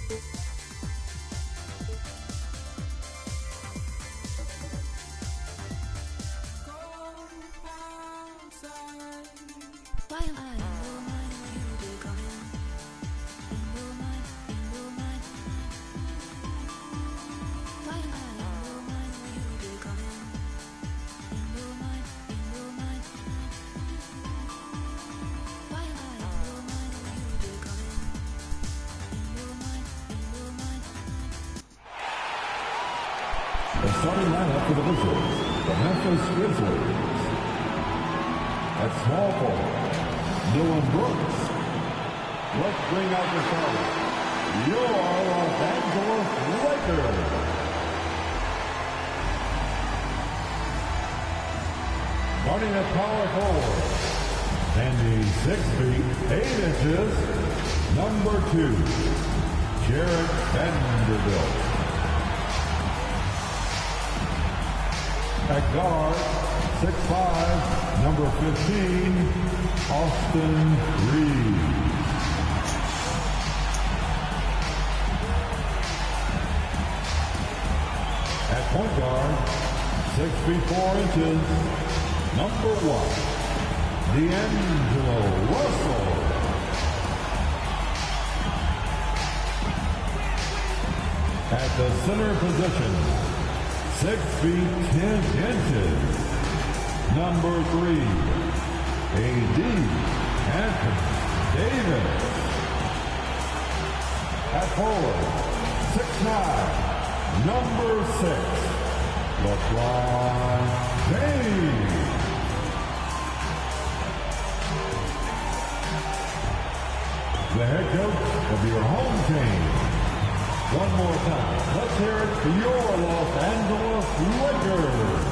The starting lineup for the Wizards, the Memphis Grizzlies. At small forward, Dylan Brooks. Let's bring out the starter, your Los Angeles Lakers. Starting at power forward, standing 6 feet 8 inches, number 2, Jared Vanderbilt. At guard, 6'5", number 15, Austin Reeves. At point guard, 6 feet 4 inches, number 1, D'Angelo Russell. At the center position, 6 feet 10 inches, number 3, A.D. Anthony Davis. At forward, 6'9", number 6, LeBron James. The head coach of your home team. One more time, let's hear it for your Los Angeles Lakers.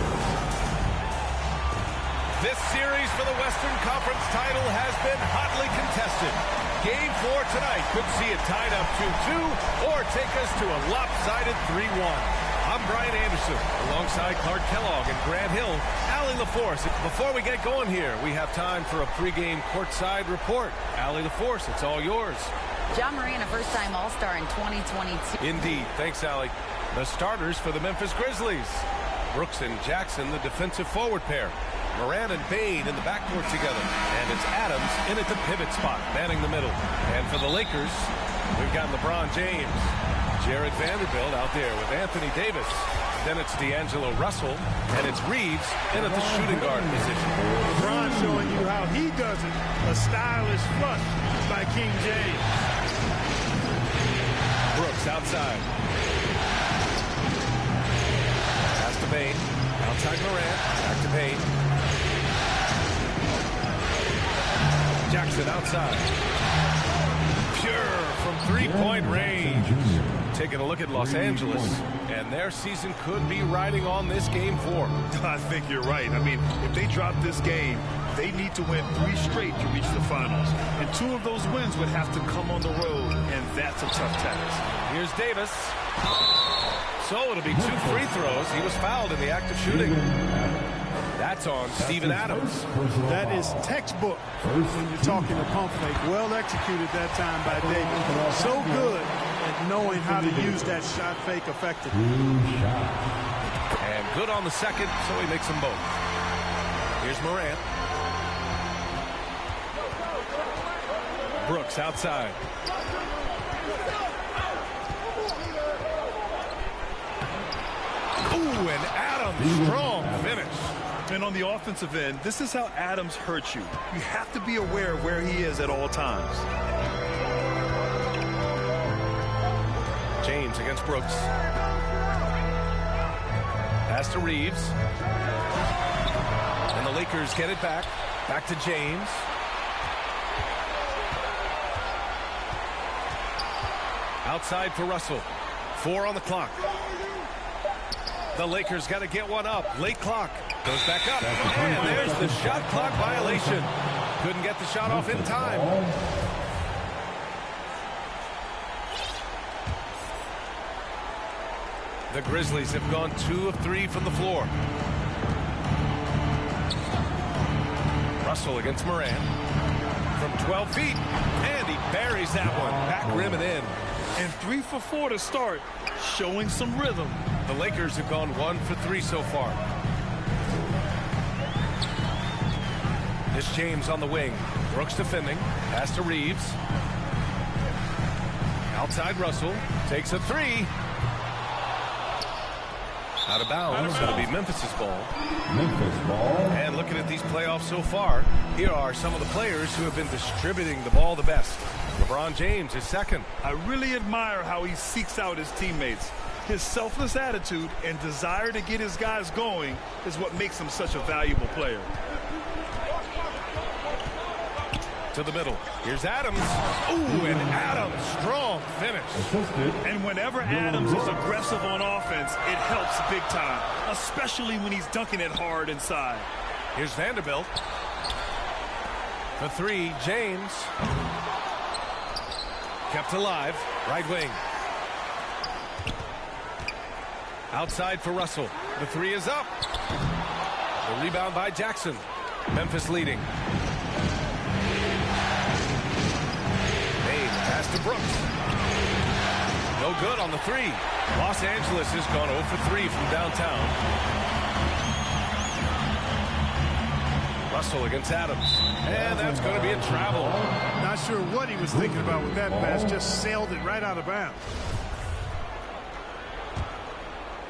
This series for the Western Conference title has been hotly contested. Game 4 tonight could see it tied up 2-2 or take us to a lopsided 3-1. I'm Brian Anderson, alongside Clark Kellogg and Grant Hill, Allie LaForce. Before we get going here, we have time for a pregame courtside report. Allie LaForce, it's all yours. John Moran, a first-time All-Star in 2022. Indeed. Thanks, Allie. The starters for the Memphis Grizzlies. Brooks and Jackson, the defensive forward pair. Moran and Bain in the backcourt together. And it's Adams in at the pivot spot, manning the middle. And for the Lakers, we've got LeBron James. Jared Vanderbilt out there with Anthony Davis. Then it's D'Angelo Russell. And it's Reeves in at the shooting guard position. LeBron showing you how he does it. A stylish flush by King James. Brooks outside. Pass to Bain. Outside Moran. Back to Bain. Jackson outside. Pure from three-point range. Taking a look at Los Angeles, and their season could be riding on this Game 4. I think you're right. I mean, if they drop this game, they need to win 3 straight to reach the finals. And 2 of those wins would have to come on the road, and that's a tough task. Here's Davis. So it'll be 2 free throws. He was fouled in the act of shooting. That's on Steven Adams. That is textbook when you're talking a pump fake. Well executed that time by Davis. So good at knowing how to use that shot fake effectively. And good on the second, so he makes them both. Here's Moran. Brooks outside. Ooh, and Adams, strong finish. And on the offensive end, this is how Adams hurts you. You have to be aware of where he is at all times. James against Brooks. Pass to Reeves. And the Lakers get it back. Back to James. Outside for Russell. 4 on the clock. The Lakers got to get one up. Late clock. Goes back up. And there's the shot clock violation. Couldn't get the shot off in time. The Grizzlies have gone 2 of 3 from the floor. Russell against Moran. From 12 feet. And he buries that one. Back rim and in. And 3 for 4 to start, showing some rhythm. The Lakers have gone 1 for 3 so far. It's James on the wing. Brooks defending. Pass to Reeves. Outside Russell. Takes a 3. Out of bounds. It'll be Memphis's ball. Memphis ball. And looking at these playoffs so far, here are some of the players who have been distributing the ball the best. LeBron James is second. I really admire how he seeks out his teammates. His selfless attitude and desire to get his guys going is what makes him such a valuable player. To the middle. Here's Adams. Ooh, and Adams, strong finish. Assisted. And whenever Adams is aggressive on offense, it helps big time, especially when he's dunking it hard inside. Here's Vanderbilt. For 3, James. Kept alive. Right wing. Outside for Russell. The 3 is up. The rebound by Jackson. Memphis leading. Pass to Brooks. No good on the 3. Los Angeles has gone 0 for 3 from downtown. Russell against Adams. And that's going to be a travel. Not sure what he was thinking about with that pass. Just sailed it right out of bounds.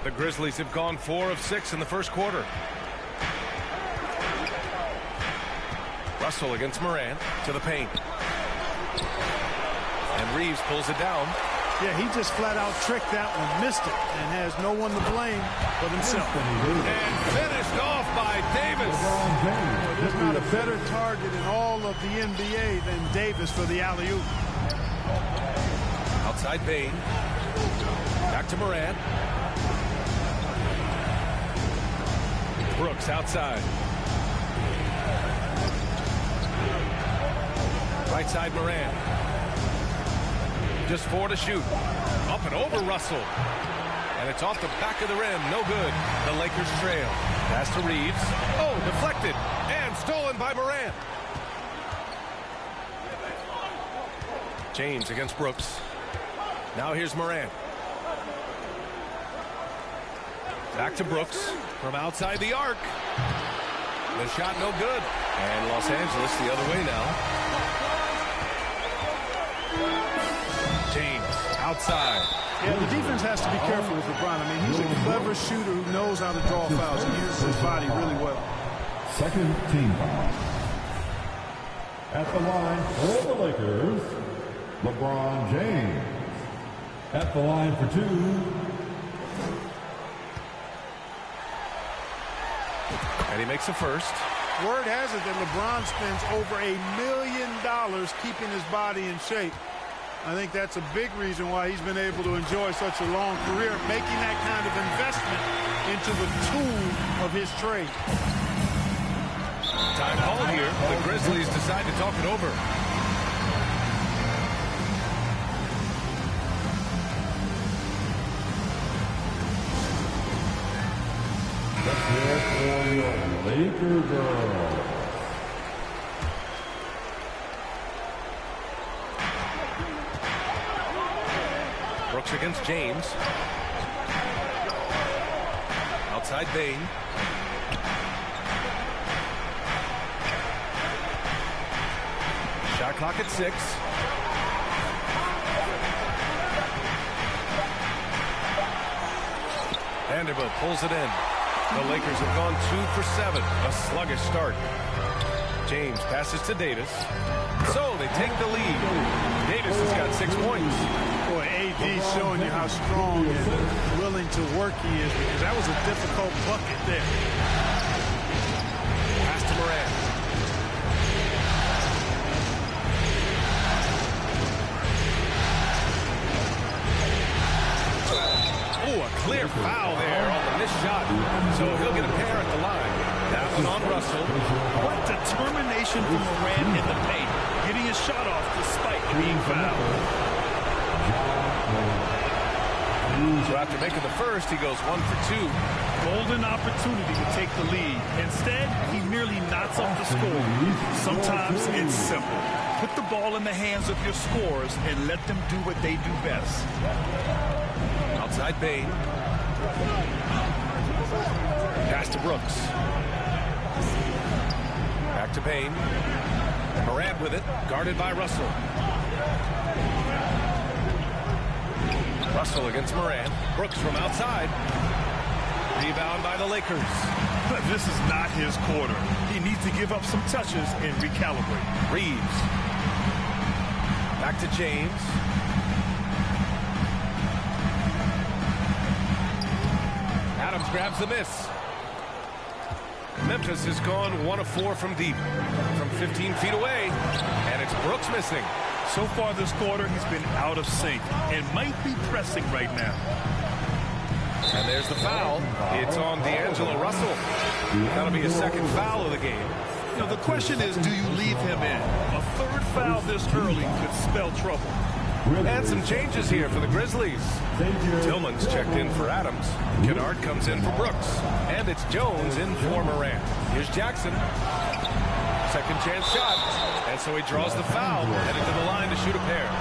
The Grizzlies have gone 4 of 6 in the first quarter. Russell against Morant to the paint. And Reeves pulls it down. Yeah, he just flat out tricked that one, missed it, and has no one to blame but himself. And finished off by Davis. Well, there's not a better target in all of the NBA than Davis for the alley-oop. Outside Bain. Back to Morant. Brooks outside. Right side Morant. Just 4 to shoot. Up and over Russell. And it's off the back of the rim. No good. The Lakers trail. Pass to Reeves. Oh, deflected. And stolen by Morant. James against Brooks. Now here's Morant. Back to Brooks from outside the arc. The shot no good. And Los Angeles the other way now. James outside. Yeah, the defense has to be careful with LeBron. I mean, he's a clever shooter who knows how to draw fouls. He uses his body really well. Second team foul. At the line for the Lakers, LeBron James. At the line for 2. And he makes the first. Word has it that LeBron spends over $1 million keeping his body in shape. I think that's a big reason why he's been able to enjoy such a long career, making that kind of investment into the tool of his trade. Time call here. The Grizzlies decide to talk it over. Let's hear for your Laker girls. Brooks against James. Outside Bain. Shot clock at 6. Vanderbilt pulls it in. The Lakers have gone 2 for 7. A sluggish start. James passes to Davis. So they take the lead. Davis has got 6 points. Boy, AD showing you how strong and willing to work he is, because that was a difficult bucket there. Pass to Morant. Oh, a clear foul there on the missed shot. So he'll get a pair at the line. That one on Russell. What determination from Morant in the paint, getting his shot off despite being fouled. So after making the first, he goes 1 for 2. Golden opportunity to take the lead. Instead, he merely knots up the score. Sometimes it's simple. Put the ball in the hands of your scorers and let them do what they do best. Outside Bain. Pass to Brooks. Back to Bain. Morant with it, guarded by Russell. Russell against Morant. Brooks from outside. Rebound by the Lakers. But this is not his quarter. He needs to give up some touches and recalibrate. Reeves. Back to James. Adams grabs the miss. Memphis has gone 1 of 4 from deep. From 15 feet away. And it's Brooks missing. So far this quarter, he's been out of sync and might be pressing right now. And there's the foul. It's on D'Angelo Russell. That'll be his second foul of the game. You know, the question is, do you leave him in? A third foul this early could spell trouble. And some changes here for the Grizzlies. Tillman's checked in for Adams. Kennard comes in for Brooks. And it's Jones in for Morant. Here's Jackson. Second chance shot. And so he draws the foul. Headed to the line to shoot a pair.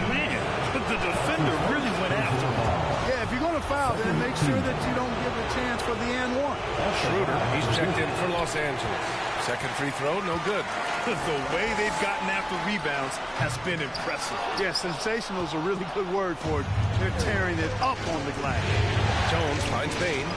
Man, the defender really went after him. Yeah, if you're going to foul, then make sure that you don't give a chance for the and one. Schroeder, he's checked in for Los Angeles. Second free throw, no good. The way they've gotten after rebounds has been impressive. Yeah, sensational is a really good word for it. They're tearing it up on the glass. Jones finds Bain.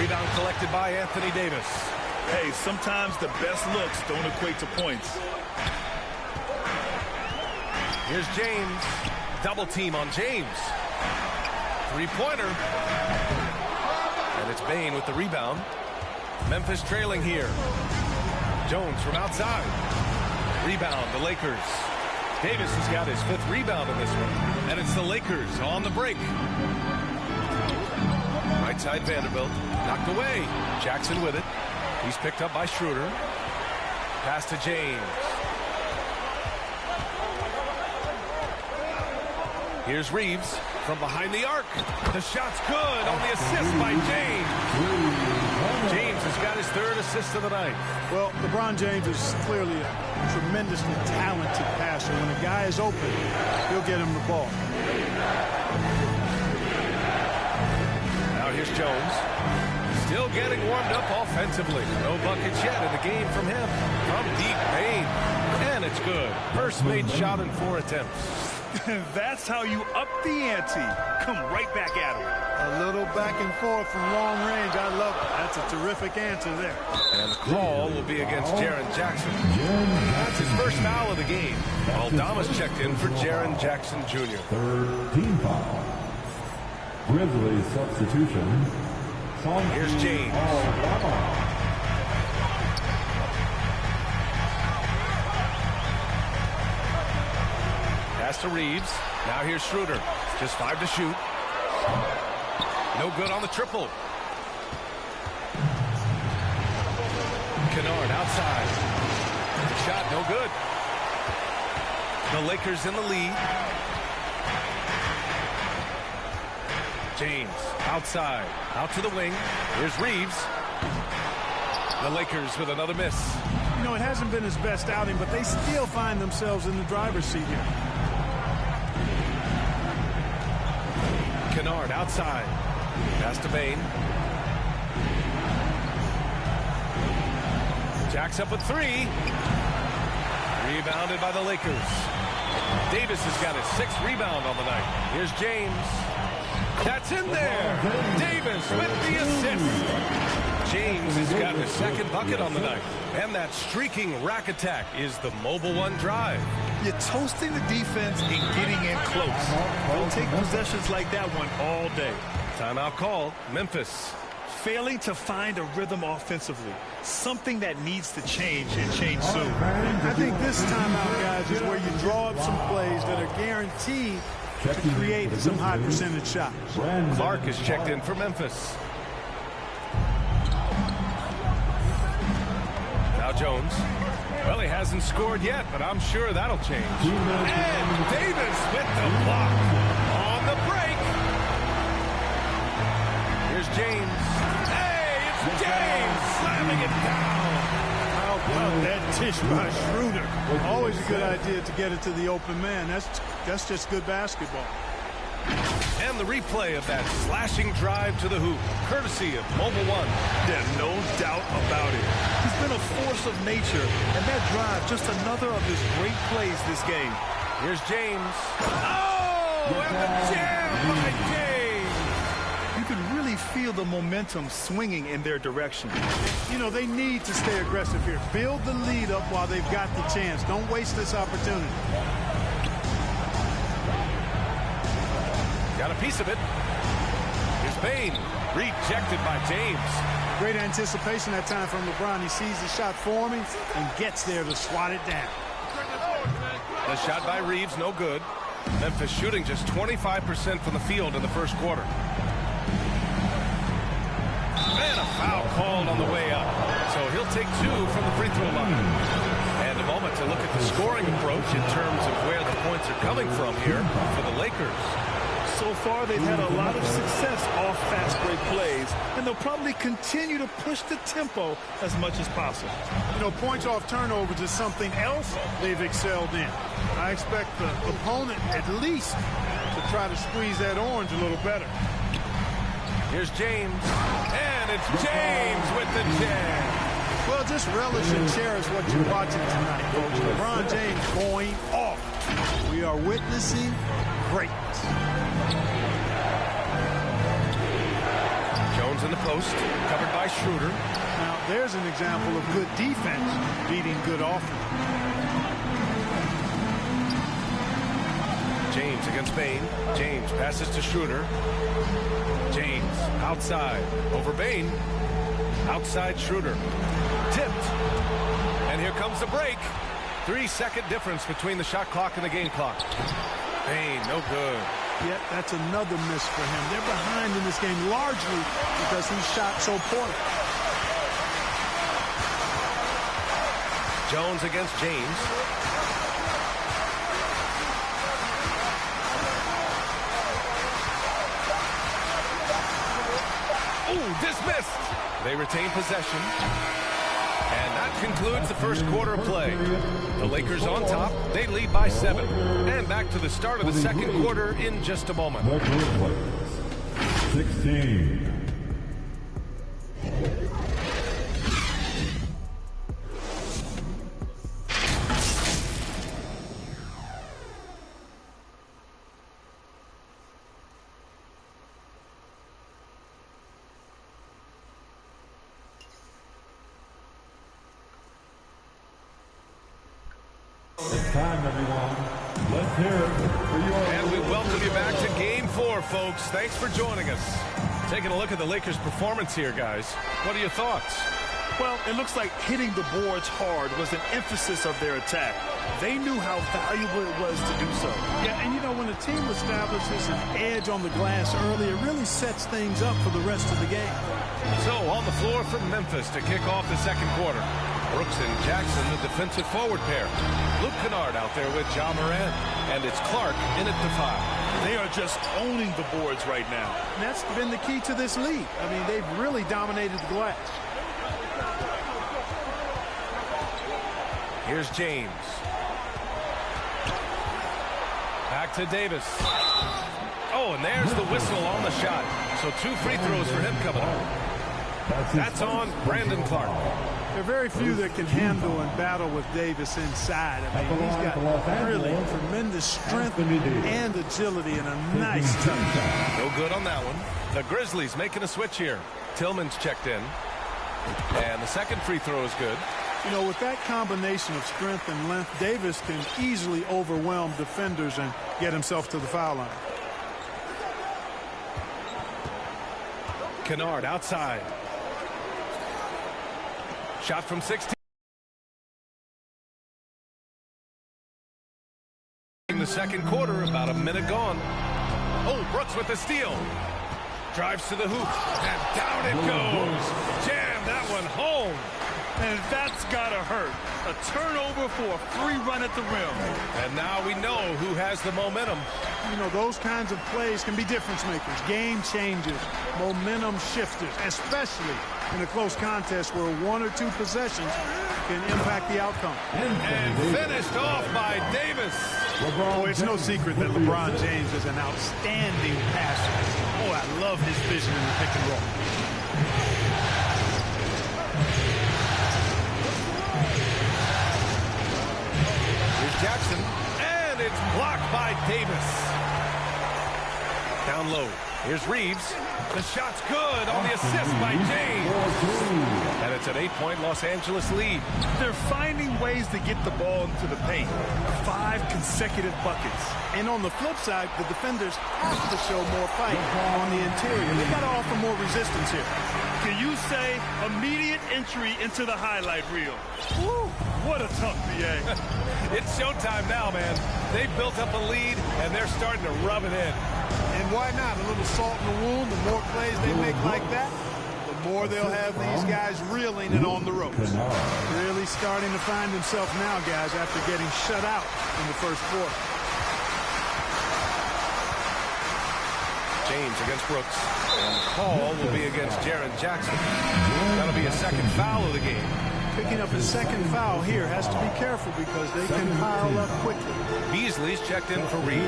Rebound collected by Anthony Davis. Hey, sometimes the best looks don't equate to points. Here's James. Double team on James. Three-pointer. And it's Bain with the rebound. Memphis trailing here. Jones from outside. Rebound, the Lakers. Davis has got his 5th rebound in this one. And it's the Lakers on the break. Right side Vanderbilt. Knocked away. Jackson with it. He's picked up by Schroeder. Pass to James. Here's Reeves from behind the arc. The shot's good on the assist by James. James has got his 3rd assist of the night. Well, LeBron James is clearly a tremendously talented passer. When a guy is open, he'll get him the ball. Now here's Jones. Still getting warmed up offensively. No buckets yet in the game from him. From deep Bain. And it's good. First made shot in 4 attempts. That's how you up the ante. Come right back at him. A little back and forth from long range. I love it. That's a terrific answer there. And the call will be against Jaren Jackson. That's his first foul of the game. Aldama's checked in for Jaren Jackson Jr. 3rd team foul. Grizzlies substitution. Here's James. Pass to Reeves. Now here's Schroeder. Just 5 to shoot. No good on the triple. Kennard outside. The shot no good. The Lakers in the lead. James outside. Out to the wing. Here's Reeves. The Lakers with another miss. You know, it hasn't been his best outing, but they still find themselves in the driver's seat here. Kennard outside. Pass to Bain. Jacks up with 3. Rebounded by the Lakers. Davis has got his 6th rebound on the night. Here's James. That's in there. Davis with the assist. James has got his 2nd bucket on the night. And that streaking rack attack is the Mobile One drive. You're toasting the defense and getting in close. They'll take possessions like that one all day. Timeout called. Memphis. Failing to find a rhythm offensively. Something that needs to change and change soon. I think this timeout, guys, is where you draw up some plays that are guaranteed to create some high percentage shots. Clark is checked in for Memphis. Jones. Well, he hasn't scored yet, but I'm sure that'll change. And Davis with the block on the break. Here's James. Hey, it's James slamming it down. How about that dish by Schroeder? Always a good idea to get it to the open man. That's just good basketball. And the replay of that slashing drive to the hoop, courtesy of Mobile One. There's no doubt about it. He's been a force of nature, and that drive, just another of his great plays this game. Here's James. Oh, and the jam by James. You can really feel the momentum swinging in their direction. You know, they need to stay aggressive here. Build the lead up while they've got the chance. Don't waste this opportunity. Got a piece of it. Here's Bain. Rejected by James. Great anticipation that time from LeBron. He sees the shot forming and gets there to swat it down. The shot by Reeves, no good. Memphis shooting just 25% from the field in the first quarter. And a foul called on the way up. So he'll take 2 from the free throw line. And a moment to look at the scoring approach in terms of where the points are coming from here for the Lakers. So far, they've had a lot of success off fast break plays, and they'll probably continue to push the tempo as much as possible. You know, points off turnovers is something else they've excelled in. I expect the opponent at least to try to squeeze that orange a little better. Here's James, and it's James with the jam. Well, just relish and cherish what you're watching tonight, folks. LeBron James going off. We are witnessing greatness. Jones in the post, covered by Schroeder. Now, there's an example of good defense beating good offense. James against Bain. James passes to Schroeder. James outside over Bain. Outside Schroeder. Tipped. And here comes the break. 3-second difference between the shot clock and the game clock. Bain, no good. Yet that's another miss for him. They're behind in this game largely because he shot so poorly. Jones against James. Ooh, dismissed. They retain possession. And that concludes the first quarter of play. The Lakers on top. They lead by 7. And back to the start of the second quarter in just a moment. The Grizzlies, 16. It's time, everyone. Let's hear it for your... And we welcome you back to Game 4, folks. Thanks for joining us. Taking a look at the Lakers' performance here, guys. What are your thoughts? Well, it looks like hitting the boards hard was an emphasis of their attack. They knew how valuable it was to do so. Yeah, and you know, when a team establishes an edge on the glass early, it really sets things up for the rest of the game. So, on the floor for Memphis to kick off the second quarter. Brooks and Jackson, the defensive forward pair. Luke Kennard out there with Ja Morant. And it's Clark in at the 5. They are just owning the boards right now. And that's been the key to this league. I mean, they've really dominated the glass. Here's James. Back to Davis. Oh, and there's the whistle on the shot. So 2 free throws for him coming up. That's on Brandon Clark. There are very few that can handle and battle with Davis inside. I mean, he's got really tremendous strength and agility and a nice touch. No good on that one. The Grizzlies making a switch here. Tillman's checked in. And the second free throw is good. You know, with that combination of strength and length, Davis can easily overwhelm defenders and get himself to the foul line. Kennard outside. Shot from 16. In the second quarter, about a minute gone. Oh, Brooks with the steal. Drives to the hoop. And down it goes. Jam that one home. And that's gotta hurt. A turnover for a free run at the rim. And now we know who has the momentum. You know, those kinds of plays can be difference makers, game changers, momentum shifters, especially in a close contest where 1 or 2 possessions can impact the outcome. And finished off by Davis. Oh, it's no secret that LeBron James is an outstanding passer. Oh, I love his vision in the pick and roll. Here's Jackson, and it's blocked by Davis. Down low. Here's Reeves. The shot's good on the assist by James. And it's an 8-point Los Angeles lead. They're finding ways to get the ball into the paint. 5 consecutive buckets. And on the flip side, the defenders have to show more fight on the interior. They got to offer more resistance here. Can you say immediate entry into the highlight reel? Woo, what a tough BA. It's showtime now, man. They've built up a lead, and they're starting to rub it in. And why not? A little salt in the wound. The more plays they make like that, the more they'll have these guys reeling and on the ropes. Really starting to find himself now, guys, after getting shut out in the first quarter. James against Brooks. And the call will be against Jaren Jackson. That'll be a second foul of the game. Picking up his second foul here has to be careful because they can pile up quickly. Beasley's checked in for Reeves.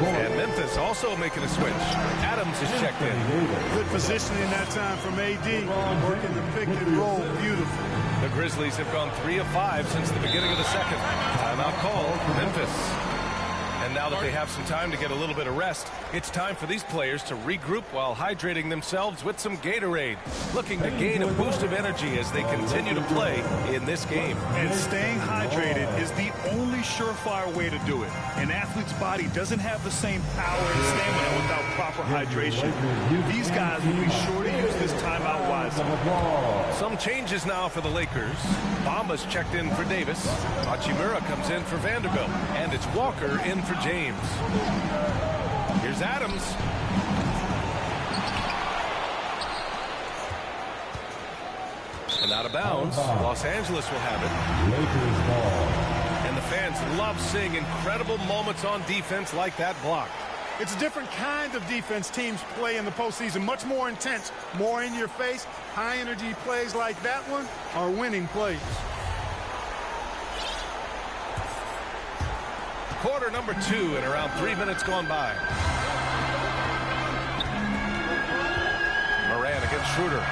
And Memphis also making a switch. Adams is checked in. Good positioning that time from AD. Working the pick and roll beautiful. The Grizzlies have gone 3 of 5 since the beginning of the second. Timeout call for Memphis. And now that they have some time to get a little bit of rest, it's time for these players to regroup while hydrating themselves with some Gatorade, looking to gain a boost of energy as they continue to play in this game. And staying hydrated is the only surefire way to do it. An athlete's body doesn't have the same power and stamina without proper hydration. These guys will be sure to use this timeout wisely. Some changes now for the Lakers. Bamba's checked in for Davis. Hachimura comes in for Vanderbilt. And it's Walker in for James. Here's Adams. And out of bounds. Los Angeles will have it. Lakers ball. And the fans love seeing incredible moments on defense like that block. It's a different kind of defense teams play in the postseason. Much more intense, more in your face. High energy plays like that one are winning plays. Quarter number 2 and around 3 minutes gone by. Moran against Schroeder.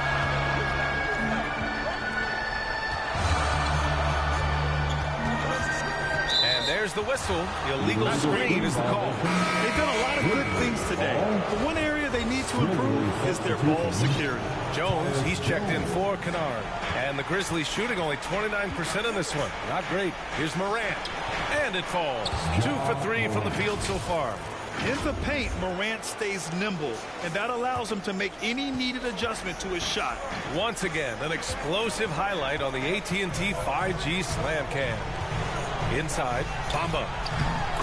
And there's the whistle. The illegal screen is the call. They've done a lot of good things today. The one area they need to improve is their ball security. Jones, he's checked in for Kennard. And the Grizzlies shooting only 29% in this one. Not great. Here's Morant. And it falls. 2 for 3 from the field so far. In the paint, Morant stays nimble, and that allows him to make any needed adjustment to his shot. Once again, an explosive highlight on the AT&T 5G Slam Cam. Inside, Bamba.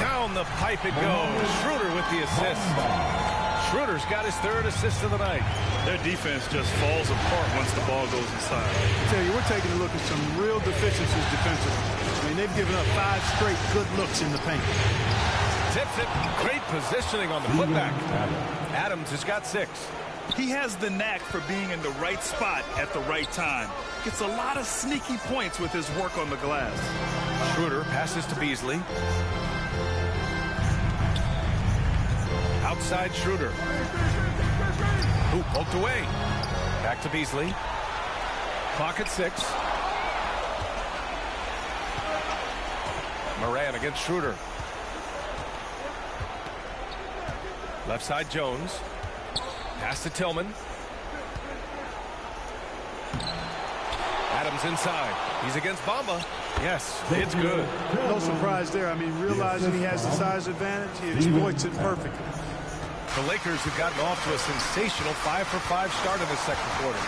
Down the pipe it goes. Schroeder with the assist. Schroeder's got his 3rd assist of the night. Their defense just falls apart once the ball goes inside. I tell you, we're taking a look at some real deficiencies defensively. I mean, they've given up 5 straight good looks in the paint. Tips it. Great positioning on the putback. Adams has got 6. He has the knack for being in the right spot at the right time. Gets a lot of sneaky points with his work on the glass. Schroeder passes to Beasley. Outside Schroeder. Who poked away. Back to Beasley. Clock at 6. Moran against Schroeder. Left side Jones. Pass to Tillman. Adams inside. He's against Bamba. Yes, it's good. No surprise there. I mean, realizing he has the size advantage, he exploits it perfectly. The Lakers have gotten off to a sensational 5 for 5 start in the second quarter.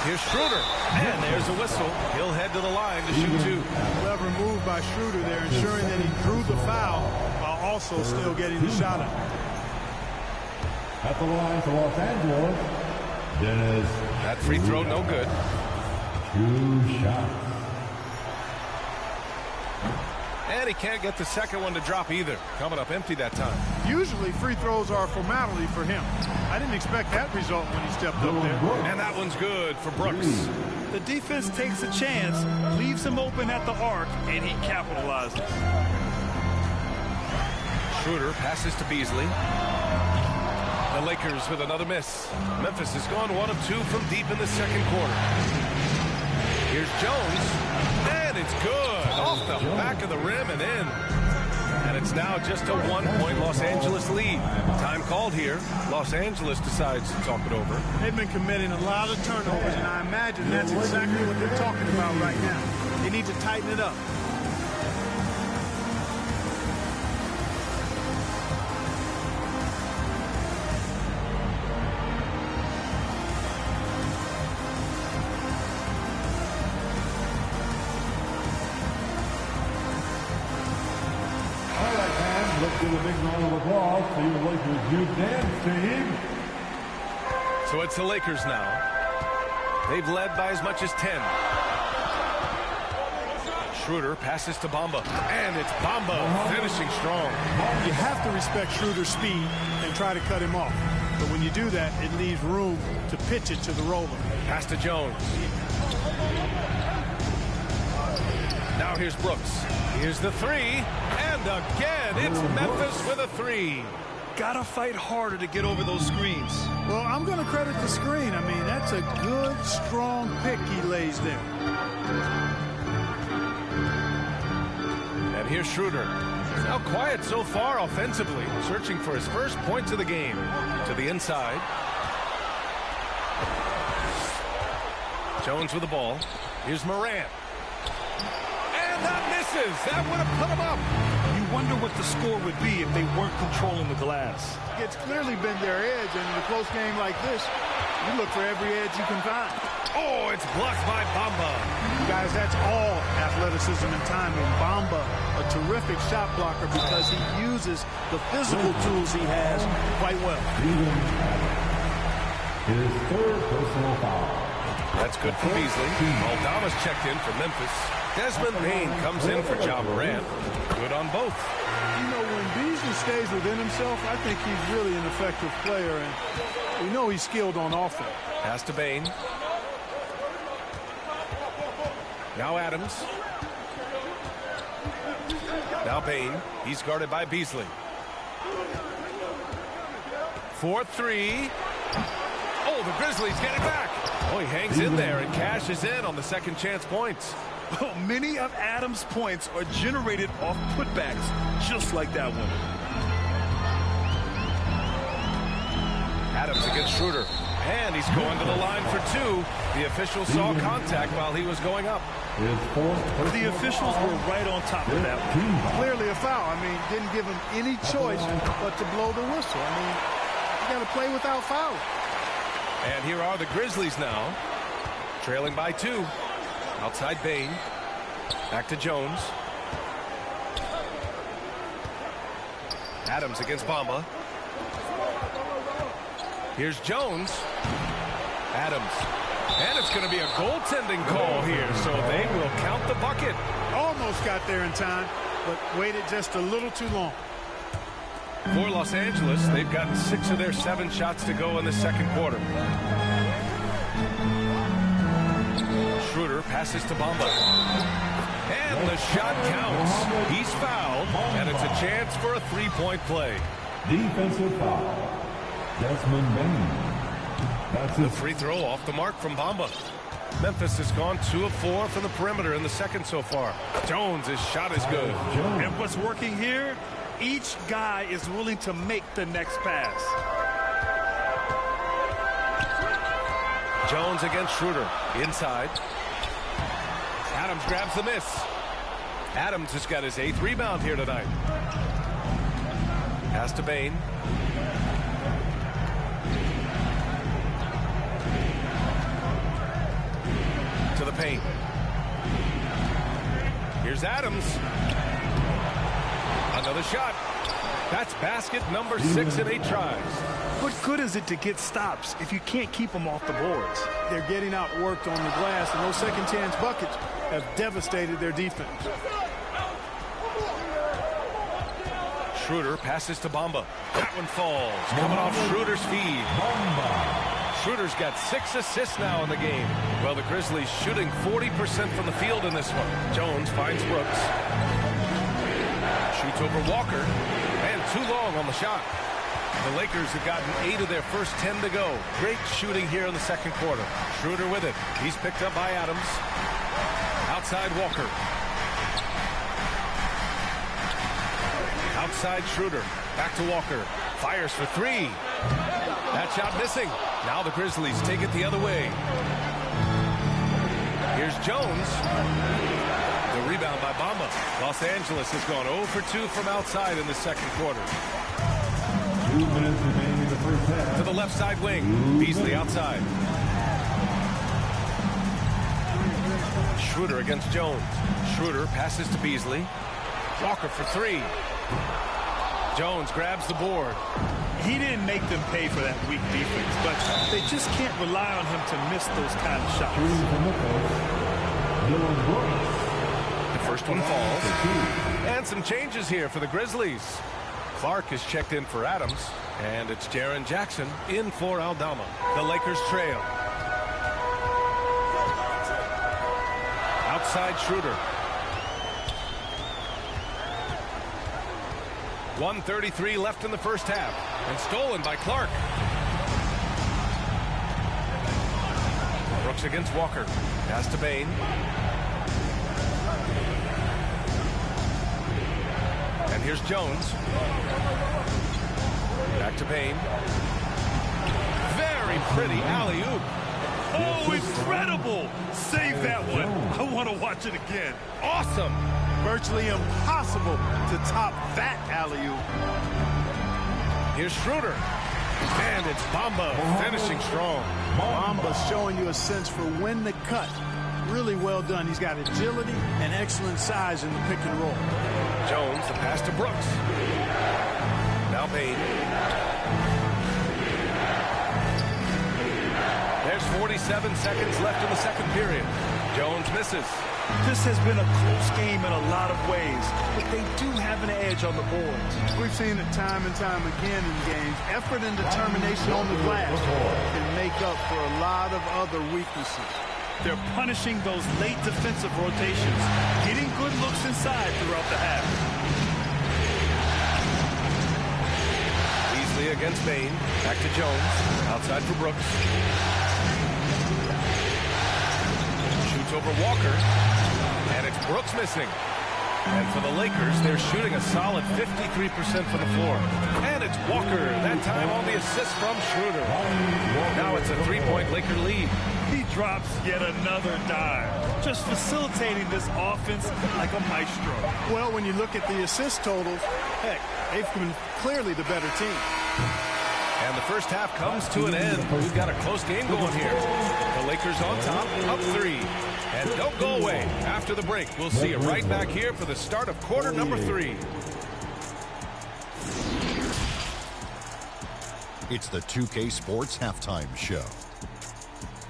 Here's Schroeder. And there's a whistle. He'll head to the line to shoot 2. Clever move by Schroeder there, ensuring that he drew the foul while also still getting the shot up. At the line for Los Angeles, Dennis. That free throw, no good. 2 shots. And he can't get the second one to drop either. Coming up empty that time. Usually free throws are a formality for him. I didn't expect that result when he stepped up there. And that one's good for Brooks. The defense takes a chance, leaves him open at the arc, and he capitalizes. Schroeder passes to Beasley. The Lakers with another miss. Memphis has gone 1 of 2 from deep in the second quarter. Here's Jones, and it's good. Off the back of the rim and in. And it's now just a 1-point Los Angeles lead. Time called here. Los Angeles decides to talk it over. They've been committing a lot of turnovers, and I imagine that's exactly what they're talking about right now. They need to tighten it up. Let's give a big round of applause to your Lakers youth dance team. So it's the Lakers now. They've led by as much as 10. Schroeder passes to Bamba. And it's Bamba finishing strong. You have to respect Schroeder's speed and try to cut him off. But when you do that, it leaves room to pitch it to the roller. Pass to Jones. Now here's Brooks. Here's the three. And again, it's Memphis with a three. Gotta fight harder to get over those screens. Well, I'm going to credit the screen. I mean, that's a good, strong pick he lays there. And here's Schroeder. Now quiet so far offensively, searching for his first points of the game. To the inside. Jones with the ball. Here's Morant. And that misses. That would have put him up. You wonder what the score would be if they weren't controlling the glass. It's clearly been their edge, and in a close game like this, you look for every edge you can find. Oh, it's blocked by Bamba. Guys, that's all athleticism and timing. Bamba, a terrific shot blocker because he uses the physical tools he has quite well. His third personal foul. That's good for Beasley. Aldama's checked in for Memphis. Desmond Bain comes in for Ja Morant. Good on both. You know, when Beasley stays within himself, I think he's really an effective player, and we know he's skilled on offense. Pass to Bain. Now Adams. Now Bain. He's guarded by Beasley. 4-3. Oh, the Grizzlies get it back. Oh, he hangs in there and cashes in on the second chance points. Well, many of Adams' points are generated off putbacks, just like that one. Adams against Schroeder. And he's going to the line for two. The officials saw contact while he was going up. The officials were right on top of that one. Clearly a foul. I mean, didn't give him any choice but to blow the whistle. I mean, you got to play without fouling. And here are the Grizzlies now, trailing by 2. Outside Bain. Back to Jones. Adams against Bamba. Here's Jones. Adams. And it's going to be a goaltending call here, so they will count the bucket. Almost got there in time, but waited just a little too long. For Los Angeles, they've gotten 6 of their 7 shots to go in the second quarter. Schroeder passes to Bamba. And the shot counts. He's fouled, and it's a chance for a three-point play. Defensive foul. Desmond Bain. That's the free throw off the mark from Bamba. Memphis has gone 2 of 4 from the perimeter in the second so far. Jones' shot is good. And what's working here? Each guy is willing to make the next pass. Jones against Schroeder. Inside. Adams grabs the miss. Adams has got his 8th rebound here tonight. Pass to Bain. To the paint. Here's Adams. Another shot. That's basket number 6 in 8 tries. What good is it to get stops if you can't keep them off the boards? They're getting outworked on the glass, and those second chance buckets have devastated their defense. Schroeder passes to Bamba. That one falls. Coming off Schroeder's feed. Schroeder's got 6 assists now in the game. Well, the Grizzlies shooting 40% from the field in this one. Jones finds Brooks. Shoots over Walker. And too long on the shot. The Lakers have gotten 8 of their first 10 to go. Great shooting here in the second quarter. Schroeder with it. He's picked up by Adams. Outside Walker. Outside Schroeder. Back to Walker. Fires for 3. That shot missing. Now the Grizzlies take it the other way. Here's Jones. The rebound by Bamba. Los Angeles has gone 0 for 2 from outside in the second quarter. 2 minutes remaining in the first half. To the left side wing. Beasley outside. Schroeder against Jones. Schroeder passes to Beasley. Walker for 3. Jones grabs the board. He didn't make them pay for that weak defense, but they just can't rely on him to miss those kind of shots. The first one falls. And some changes here for the Grizzlies. Clark is checked in for Adams, and it's Jaren Jackson in for Aldama. The Lakers trail. Outside Schroeder. 1:33 left in the first half, and stolen by Clark. Brooks against Walker. Pass to Bain. And here's Jones. Back to Bain. Very pretty alley-oop. Oh, incredible! Save that one. I want to watch it again. Awesome! Virtually impossible to top that alley-oop. Here's Schroeder. And it's Bamba finishing strong. Bamba's showing you a sense for when to cut. Really well done. He's got agility and excellent size in the pick and roll. Jones, the pass to Brooks. Now Bain. There's 47 seconds left in the second period. Jones misses. This has been a close game in a lot of ways, but they do have an edge on the boards. We've seen it time and time again in games. Effort and determination on the glass can make up for a lot of other weaknesses. They're punishing those late defensive rotations, getting good looks inside throughout the half. Beasley against Bain. Back to Jones. Outside for Brooks. Shoots over Walker. And it's Brooks missing. And for the Lakers, they're shooting a solid 53% from the floor. And it's Walker, that time on the assist from Schroeder. Now it's a 3-point Laker lead. He drops yet another dime, just facilitating this offense like a maestro. Well, when you look at the assist totals, heck, they've been clearly the better team. And the first half comes to an end. We've got a close game going here. The Lakers on top, up 3. And don't go away. After the break, we'll see you right back here for the start of quarter number 3. It's the 2K Sports Halftime Show.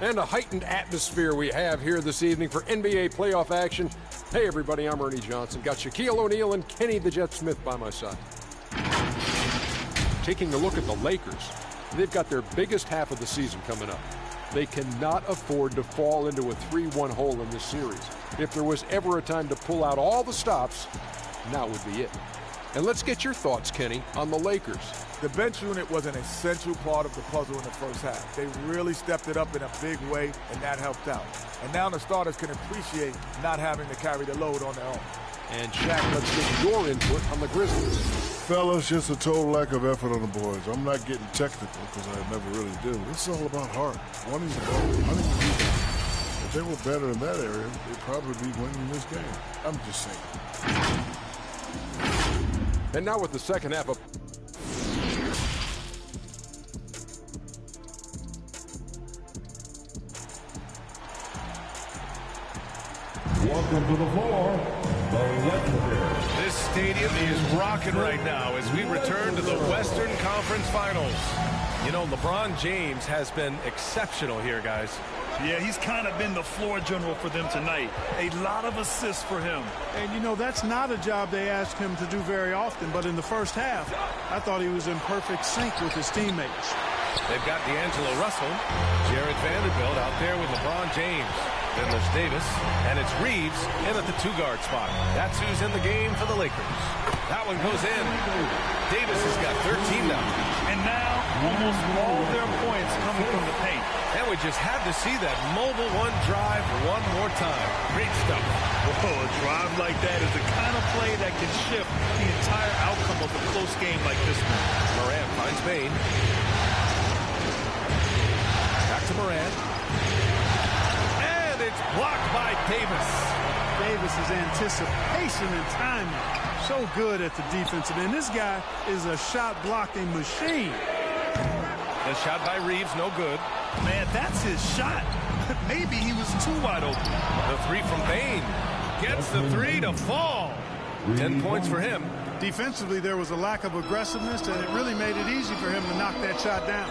And a heightened atmosphere we have here this evening for NBA playoff action. Hey, everybody, I'm Ernie Johnson. Got Shaquille O'Neal and Kenny the Jet Smith by my side. Taking a look at the Lakers, they've got their biggest half of the season coming up. They cannot afford to fall into a 3-1 hole in this series. If there was ever a time to pull out all the stops, now would be it. And let's get your thoughts, Kenny, on the Lakers. The bench unit was an essential part of the puzzle in the first half. They really stepped it up in a big way, and that helped out. And now the starters can appreciate not having to carry the load on their own. And Shaq, let's get your input on the Grizzlies. Fellas, just a total lack of effort on the boards. I'm not getting technical because I never really do. This is all about heart. Wanting the ball, wanting to do that. If they were better in that area, they'd probably be winning this game. I'm just saying. And now with the second half of... Welcome to the floor, the legendary. This stadium is rocking right now as we return to the Western Conference Finals. You know, LeBron James has been exceptional here, guys. Yeah, he's kind of been the floor general for them tonight. A lot of assists for him. And, you know, that's not a job they ask him to do very often. But in the first half, I thought he was in perfect sync with his teammates. They've got D'Angelo Russell, Jared Vanderbilt out there with LeBron James. Then there's Davis, and it's Reeves in at the two-guard spot. That's who's in the game for the Lakers. That one goes in. Davis has got 13 now. And now, almost all their points coming from the paint. And we just had to see that mobile one drive one more time. Great stuff. Whoa, a drive like that is the kind of play that can shift the entire outcome of a close game like this one. Morant finds Bain. Back to Morant. And it's blocked by Davis. Davis's anticipation and timing, so good at the defensive end. This guy is a shot-blocking machine. The shot by Reeves, no good. Man, that's his shot. Maybe he was too wide open. The three from Bain. Gets the three to fall. 10 points for him. Defensively, there was a lack of aggressiveness, and it really made it easy for him to knock that shot down.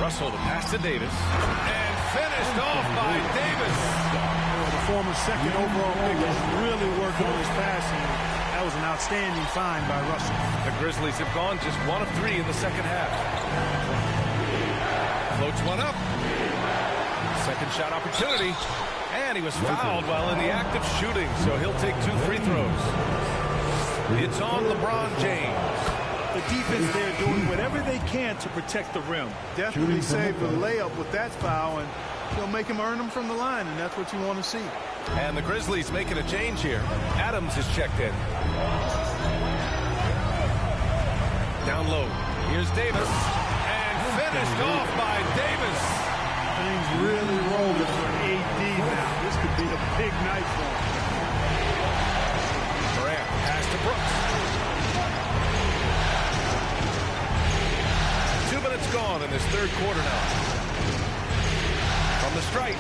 Russell, the pass to Davis. And finished off by Davis. The former second overall pick is really working on his passing. That was an outstanding find by Russell. The Grizzlies have gone just 1 of 3 in the second half. Floats one up. Second shot opportunity. And he was fouled while in the act of shooting, so he'll take 2 free throws. It's on LeBron James. The defense there doing whatever they can to protect the rim. Definitely saved the layup with that foul, and he'll make him earn them from the line, and that's what you want to see. And the Grizzlies making a change here. Adams is checked in. Down low. Here's Davis. And finished off by Davis. Things really rolling for AD now. This could be a big night for him. Morant pass to Brooks. 2 minutes gone in this third quarter now. From the stripe.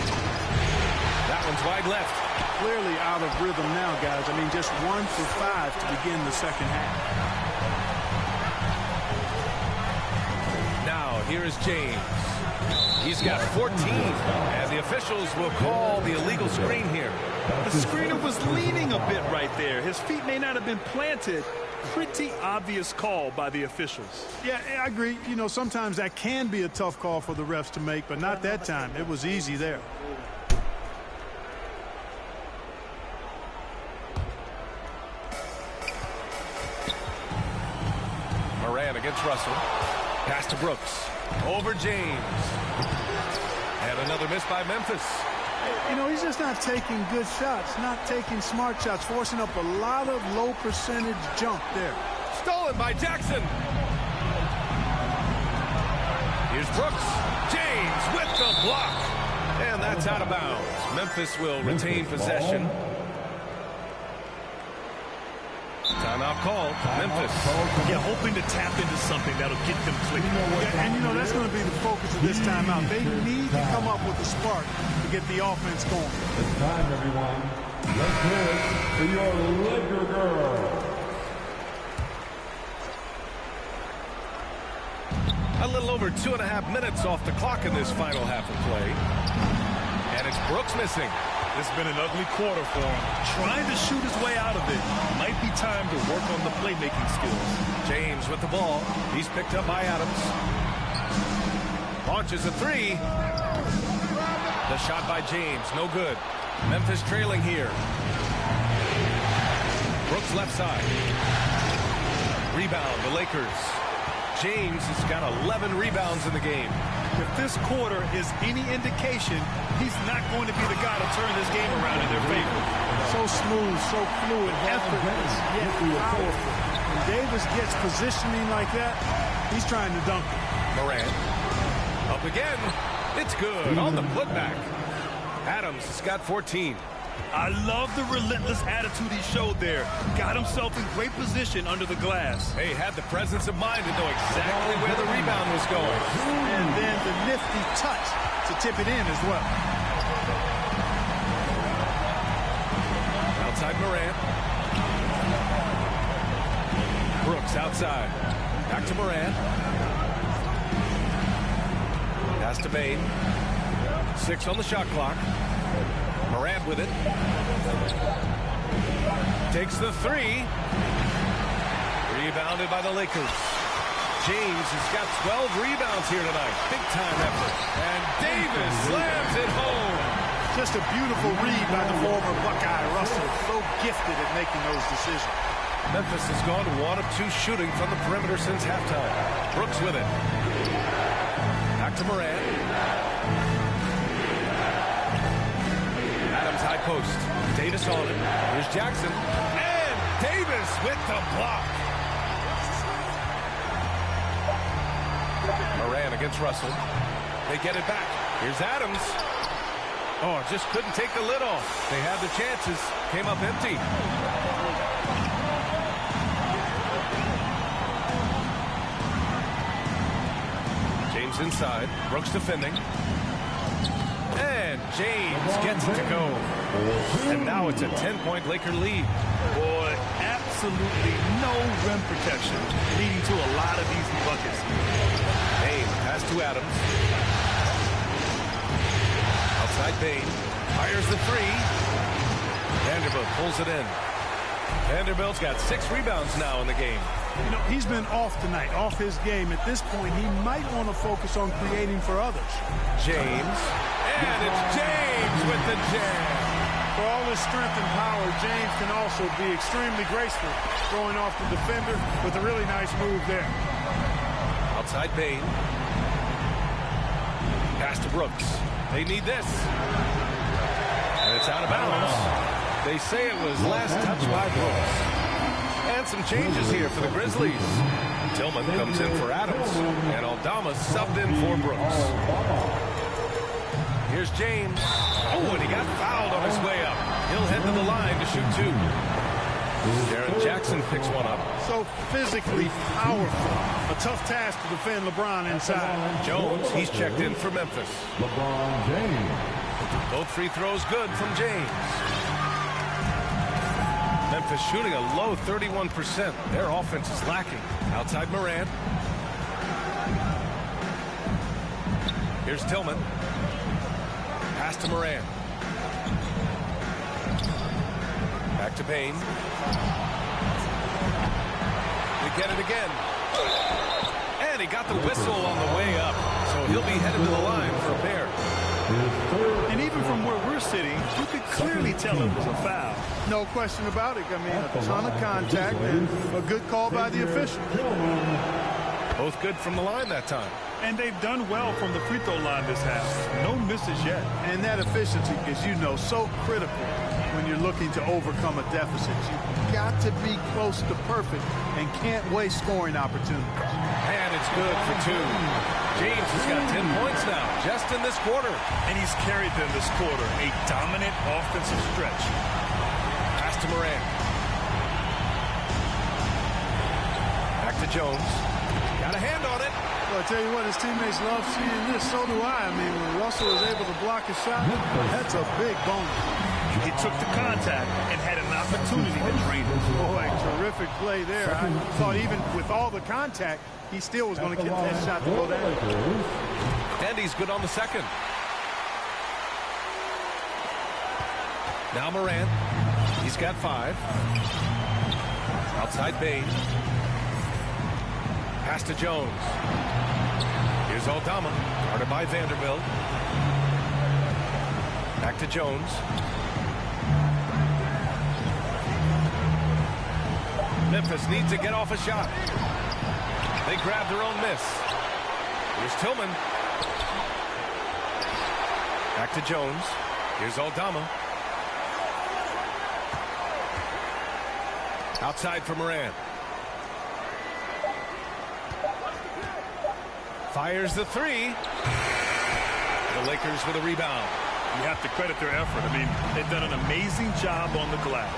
That one's wide left. Clearly out of rhythm now, guys. I mean, just 1 for 5 to begin the second half. Now, here is James. He's got 14, and the officials will call the illegal screen here. The screener was leaning a bit right there. His feet may not have been planted. Pretty obvious call by the officials. Yeah, I agree. You know, sometimes that can be a tough call for the refs to make, but not that time. It was easy there. Morant against Russell. Pass to Brooks. Over James. And another miss by Memphis. You know, he's just not taking good shots, not taking smart shots, forcing up a lot of low percentage jump there. Stolen by Jackson. Here's Brooks. James with the block. And that's out of bounds. Memphis will retain possession. Timeout called. Memphis. Yeah, hoping to tap into something that'll get them clicking. Yeah, and, you know, that's going to be the focus of this timeout. They need to come up with a spark to get the offense going. It's time, everyone. Let's hear it for your Laker girl. A little over 2.5 minutes off the clock in this final half of play. And it's Brooks missing. It's been an ugly quarter for him. Trying to shoot his way out of it. Might be time to work on the playmaking skills. James with the ball. He's picked up by Adams. Launches a three. The shot by James, no good. Memphis trailing here. Brooks left side. Rebound, the Lakers. James has got 11 rebounds in the game. If this quarter is any indication, he's not going to be the guy to turn this game around in their favor. So smooth, so fluid, effortless, yet powerful. When Davis gets positioning like that, he's trying to dunk it. Morant. Up again. It's good on the putback. Adams has got 14. I love the relentless attitude he showed there. Got himself in great position under the glass. He had the presence of mind to know exactly where the rebound was going. And then the nifty touch to tip it in as well. Outside Morant. Brooks outside. Back to Morant. Pass to Bane. 6 on the shot clock. Morant with it. Takes the 3. Rebounded by the Lakers. James has got 12 rebounds here tonight. Big time effort. And Davis slams it home. Just a beautiful read by the former Buckeye Russell. So gifted at making those decisions. Memphis has gone 1 of 2 shooting from the perimeter since halftime. Brooks with it. Back to Morant. Adams high post. Davis on it. Here's Jackson. And Davis with the block. Morant against Russell. They get it back. Here's Adams. Oh, just couldn't take the lid off. They had the chances. Came up empty. James inside. Brooks defending. And James gets it to go. And now it's a 10-point Laker lead. Boy, absolutely no rim protection, leading to a lot of easy buckets. Bane pass to Adams. Outside Bane. Fires the 3. Vanderbilt pulls it in. Vanderbilt's got 6 rebounds now in the game. You know, he's been off tonight, off his game. At this point, he might want to focus on creating for others. James. And it's James with the jam. For all his strength and power, James can also be extremely graceful, throwing off the defender with a really nice move there. Outside Bane. Pass to Brooks. They need this. And it's out of bounds. They say it was last touched by Brooks. And some changes here for the Grizzlies. Tillman comes in for Adams. And Aldama subbed in for Brooks. Here's James. Oh, and he got fouled on his way up. He'll head to the line to shoot 2. Jaren Jackson picks one up. So physically powerful. A tough task to defend LeBron inside. Jones, he's checked in for Memphis. LeBron James. Both free throws good from James. Memphis shooting a low 31%. Their offense is lacking. Outside Morant. Here's Tillman. Pass to Morant. Back to Bane. We get it again. And he got the whistle on the way up. So he'll be headed to the line for a pair. And even from where we're sitting, you could clearly tell it was a foul. No question about it. I mean, a ton of contact and a good call by the official. Both good from the line that time. And they've done well from the free throw line this half. No misses yet. And that efficiency is, you know, so critical when you're looking to overcome a deficit. You've got to be close to perfect and can't waste scoring opportunities. And it's good for 2. James has got 10 points now, just in this quarter. And he's carried them this quarter. A dominant offensive stretch. Pass to Morant. Back to Jones. Got a hand on it. Well, I tell you what, his teammates love seeing this. So do I. I mean, when Russell is able to block a shot, that's a big bonus. He took the contact and had an opportunity to drain it. Boy, terrific play there. I thought even with all the contact, he still was going to get that shot to go down. And he's good on the second. Now Morant. He's got 5. Outside Bane. Pass to Jones. Here's Aldama. Guarded by Vanderbilt. Back to Jones. Memphis needs to get off a shot. They grab their own miss. Here's Tillman. Back to Jones. Here's Aldama. Outside for Morant. Fires the 3. The Lakers with a rebound. You have to credit their effort. I mean, they've done an amazing job on the glass.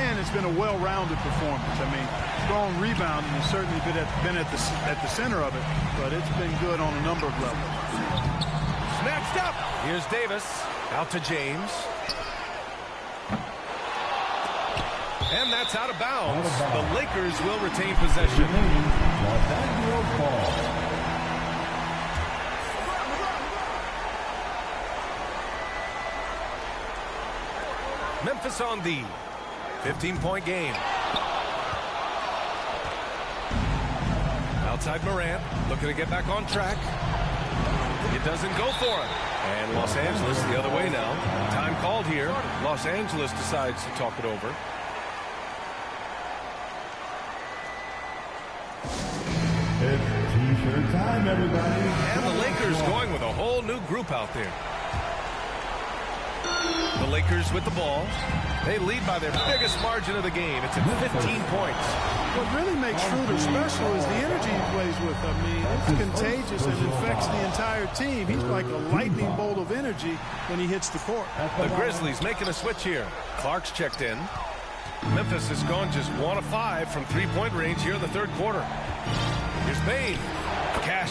And it's been a well-rounded performance. I mean, strong rebounding has certainly been at the center of it, but it's been good on a number of levels. Snatched up. Here's Davis. Out to James. And that's out of bounds. The Lakers will retain possession. Memphis on the 15-point game. Outside Morant, looking to get back on track. It doesn't go for him. And Los Angeles the other way now. Time called here. Los Angeles decides to talk it over. It's T-shirt time, everybody. And the Lakers going with a whole new group out there. The Lakers with the ball. They lead by their biggest margin of the game. It's at 15 points. What really makes Schroeder special is the energy he plays with. I mean, it's contagious and infects the entire team. He's like a lightning bolt of energy when he hits the court. The Grizzlies making a switch here. Clark's checked in. Memphis has gone just 1 of 5 from three-point range here in the third quarter. Here's Bane. Cash.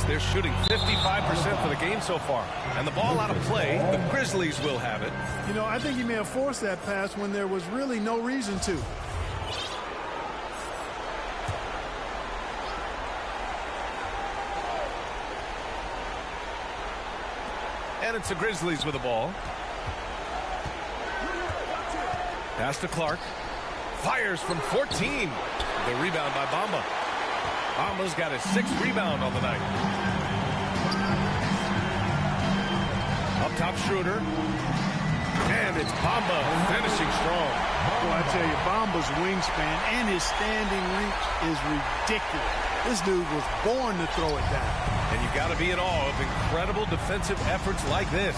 They're shooting 55% for the game so far. And the ball out of play. The Grizzlies will have it. You know, I think he may have forced that pass when there was really no reason to. And it's the Grizzlies with the ball. Pass to Clark. Fires from 14. The rebound by Bamba. Bamba's got his 6th rebound on the night. Up top, Schroeder. And it's Bamba finishing strong. Well, I tell you, Bamba's wingspan and his standing reach is ridiculous. This dude was born to throw it down. And you got to be in awe of incredible defensive efforts like this.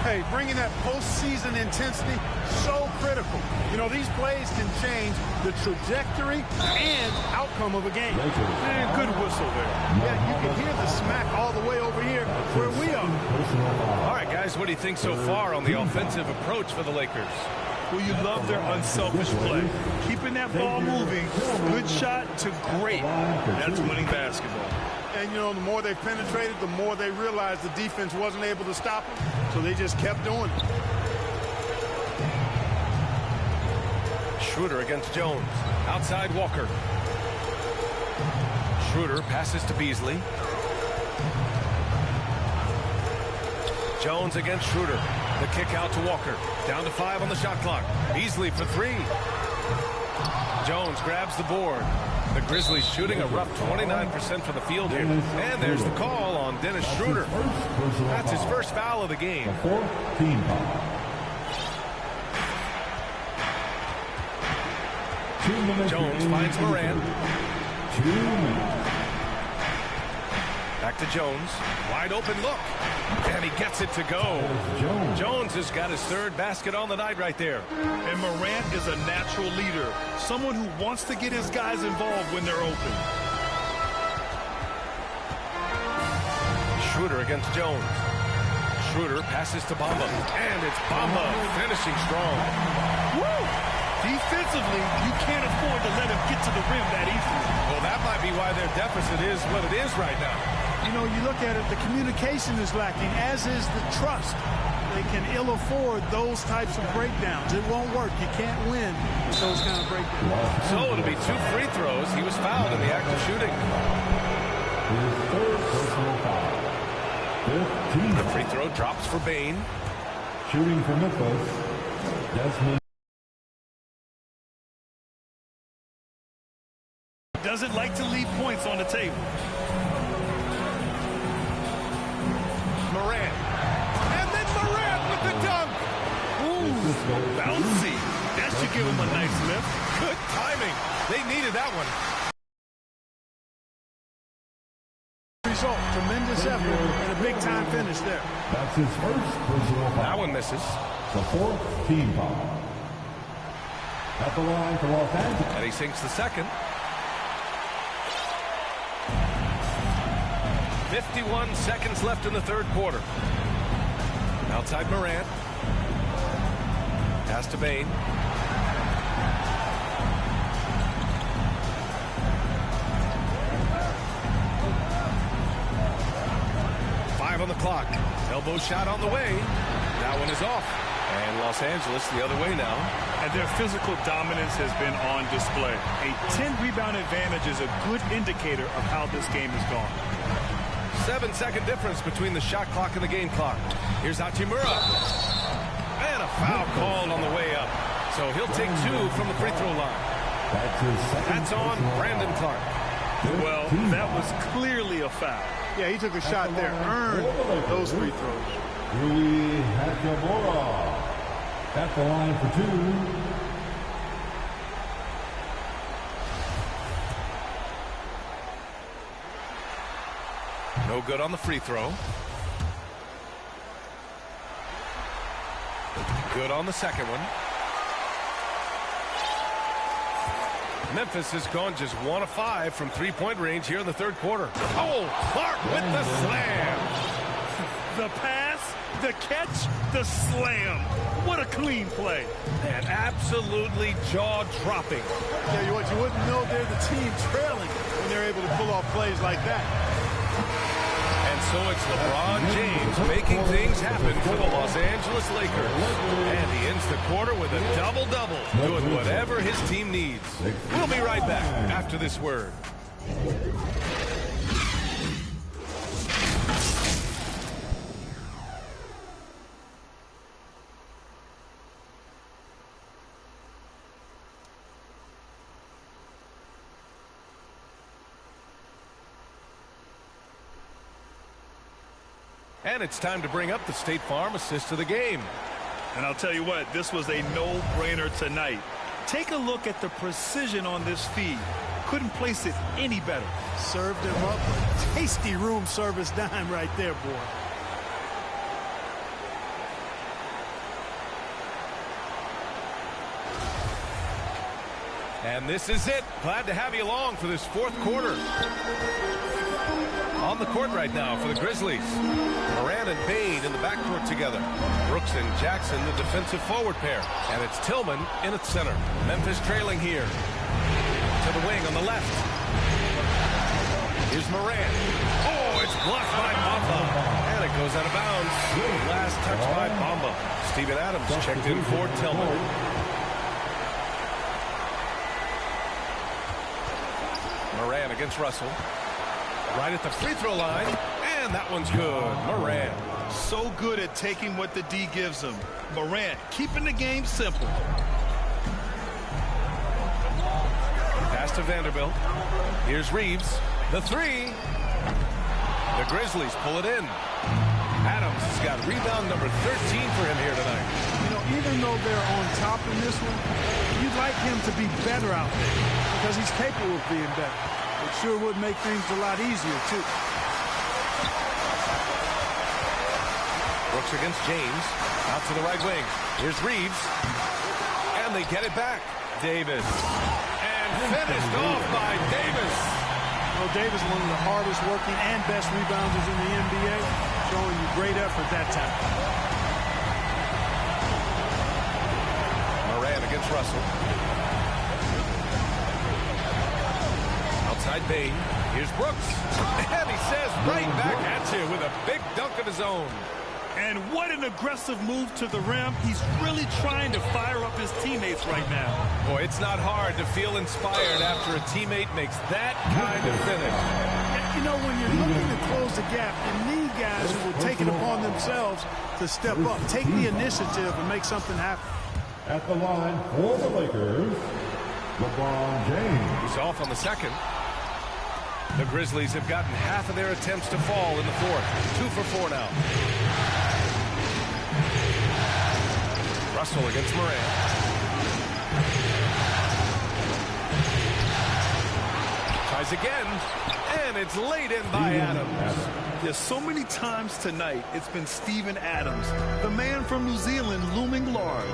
Hey, bringing that postseason intensity, so critical. You know, these plays can change the trajectory and outcome of a game. And good whistle there. Yeah, you can hear the smack all the way over here where we are. All right, guys, what do you think so far on the offensive approach for the Lakers? Well, you love their unselfish play. Keeping that ball moving, good shot to great. That's winning basketball. And, you know, the more they penetrated, the more they realized the defense wasn't able to stop them. So they just kept doing it. Schroeder against Jones. Outside Walker. Schroeder passes to Beasley. Jones against Schroeder. The kick out to Walker. Down to 5 on the shot clock. Beasley for 3. Jones grabs the board. The Grizzlies shooting a rough 29% from the field here. And there's the call on Dennis Schroeder. That's his first foul of the game. The 4th team foul. 2 minutes. Jones finds Morant. 2 minutes. Back to Jones. Wide open look. And he gets it to go. Jones has got his 3rd basket on the night right there. And Morant is a natural leader. Someone who wants to get his guys involved when they're open. Schroeder against Jones. Schroeder passes to Bamba. And it's Bamba finishing strong. Woo! Defensively, you can't afford to let him get to the rim that easily. Well, that might be why their deficit is what it is right now. You know, you look at it, the communication is lacking, as is the trust. They can ill afford those types of breakdowns. It won't work. You can't win with those kind of breakdowns. So it'll be 2 free throws. He was fouled in the act of shooting. His 3rd personal foul. 15. The free throw drops for Bane. Shooting for Memphis, Desmond. Doesn't like to leave points on the table. Morant. And then Morant with the dunk. Ooh, bouncy. That should give him a nice lift. Good timing. They needed that one. Result, tremendous effort and a big-time finish there. That's his 1st personal foul. That one misses. The 4th team foul. At the line for Los Angeles. And he sinks the 2nd. 51 seconds left in the 3rd quarter. Outside Morant. Pass to Bane. On the clock. Elbow shot on the way. That one is off. And Los Angeles the other way now. And their physical dominance has been on display. A 10-rebound advantage is a good indicator of how this game has gone. 7-second difference between the shot clock and the game clock. Here's Hachimura. And a foul called on the way up. So he'll take 2 from the free throw line. That's on Brandon Clark. Well, that was clearly a foul. Yeah, he took a shot there, earned those free throws. Rui Hachimura at the line for 2. No good on the free throw. Good on the second one. Memphis has gone just 1 of 5 from three-point range here in the third quarter. Oh, Clark with the slam. The pass, the catch, the slam. What a clean play. And absolutely jaw-dropping. Yeah, you wouldn't know they're the team trailing when they're able to pull off plays like that. And so it's LeBron James making things happen for the Los Angeles Lakers. And he ends the quarter with a double-double, doing whatever his team needs. We'll be right back after this word. And it's time to bring up the State Farm assist of the game. And I'll tell you what, this was a no-brainer tonight. Take a look at the precision on this feed. Couldn't place it any better. Served him up a tasty room service dime right there, boy. And this is it. Glad to have you along for this fourth quarter. On the court right now for the Grizzlies. Moran and Bain in the backcourt together. Brooks and Jackson, the defensive forward pair. And it's Tillman in at center. Memphis trailing here. To the wing on the left. Here's Moran. Oh, it's blocked by Bamba. And it goes out of bounds. Last touch by Bamba. Steven Adams checked in for Tillman. Moran against Russell. Right at the free throw line, and that one's good. Moran. So good at taking what the D gives him. Moran keeping the game simple. Pass to Vanderbilt. Here's Reeves. The three. The Grizzlies pull it in. Adams has got rebound number 13 for him here tonight. You know, even though they're on top in this one, you'd like him to be better out there because he's capable of being better. It sure would make things a lot easier, too. Brooks against James. Out to the right wing. Here's Reeves. And they get it back. Davis. And finished off by Davis. Well, Davis, one of the hardest working and best rebounders in the NBA, showing you great effort that time. Moran against Russell. Outside Bain. Here's Brooks. And he says right back at you with a big dunk of his own. And what an aggressive move to the rim. He's really trying to fire up his teammates right now. Boy, it's not hard to feel inspired after a teammate makes that kind of finish. You know, when you're looking to close the gap, you need guys who will take it upon themselves to step up, take the initiative, and make something happen. At the line for the Lakers, LeBron James. He's off on the second. The Grizzlies have gotten half of their attempts to fall in the fourth. 2 for 4 now. Russell against Moran. Tries again, and it's laid in by Adams. There's so many times tonight it's been Steven Adams, the man from New Zealand, looming large.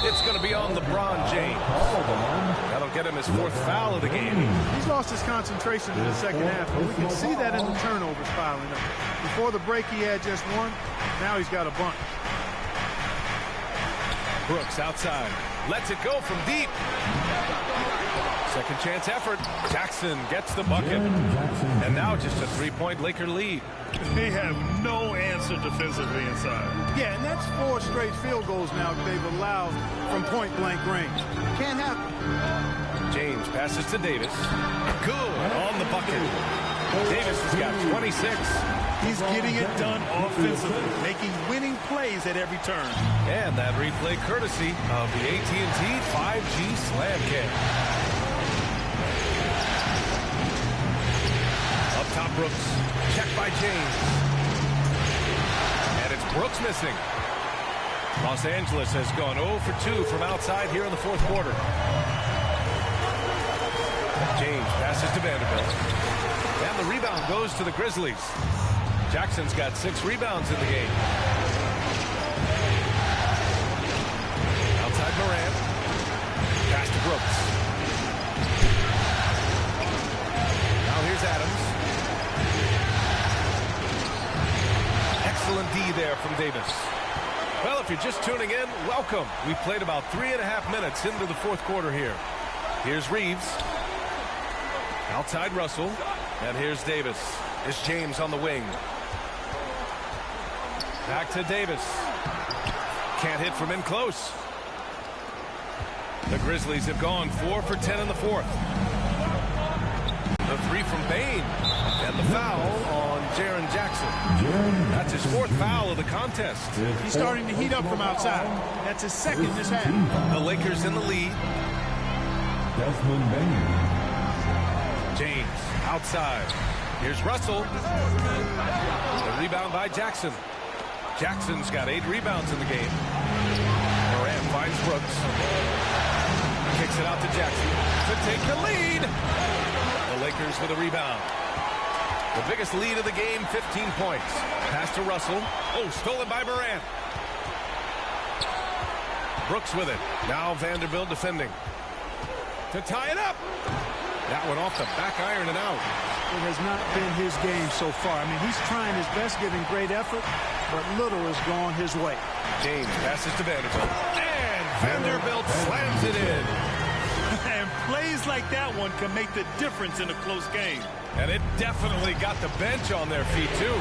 It's going to be on LeBron James. That'll get him his 4th foul of the game. He's lost his concentration in the second half, and we can see that in the turnovers piling up. Before the break, he had just one. Now he's got a bunch. Brooks outside. Lets it go from deep. Second chance effort. Jackson gets the bucket. And now just a three-point Laker lead. They have no answer defensively inside. Yeah, and that's 4 straight field goals now they've allowed from point-blank range. Can't happen. James passes to Davis. Good on the bucket. Davis has got 26. He's getting it done offensively, making winning plays at every turn. And that replay courtesy of the AT&T 5G Slam Cam. Up top, Brooks. Check by James. And it's Brooks missing. Los Angeles has gone 0 for 2 from outside here in the fourth quarter. James passes to Vanderbilt. And the rebound goes to the Grizzlies. Jackson's got 6 rebounds in the game. Outside Morant. Pass to Brooks. Now here's Adams. Excellent D there from Davis. Well, if you're just tuning in, welcome. We played about 3.5 minutes into the fourth quarter here. Here's Reeves. Outside Russell. And here's Davis. It's James on the wing. Back to Davis. Can't hit from in close. The Grizzlies have gone 4 for 10 in the fourth. The 3 from Bane. And the foul on Jaren Jackson. That's his 4th foul of the contest. He's starting to heat up from outside. That's his 2nd this half. The Lakers in the lead. Desmond Bane. James outside. Here's Russell. The rebound by Jackson. Jackson's got 8 rebounds in the game. Morant finds Brooks. Kicks it out to Jackson to take the lead. The Lakers with a rebound. The biggest lead of the game, 15 points. Pass to Russell. Oh, stolen by Morant. Brooks with it. Now Vanderbilt defending. To tie it up. That one off the back iron and out. It has not been his game so far. I mean, he's trying his best, giving great effort, but little has gone his way. James passes to Vanderbilt. And Vanderbilt slams it in. And plays like that one can make the difference in a close game. And it definitely got the bench on their feet, too.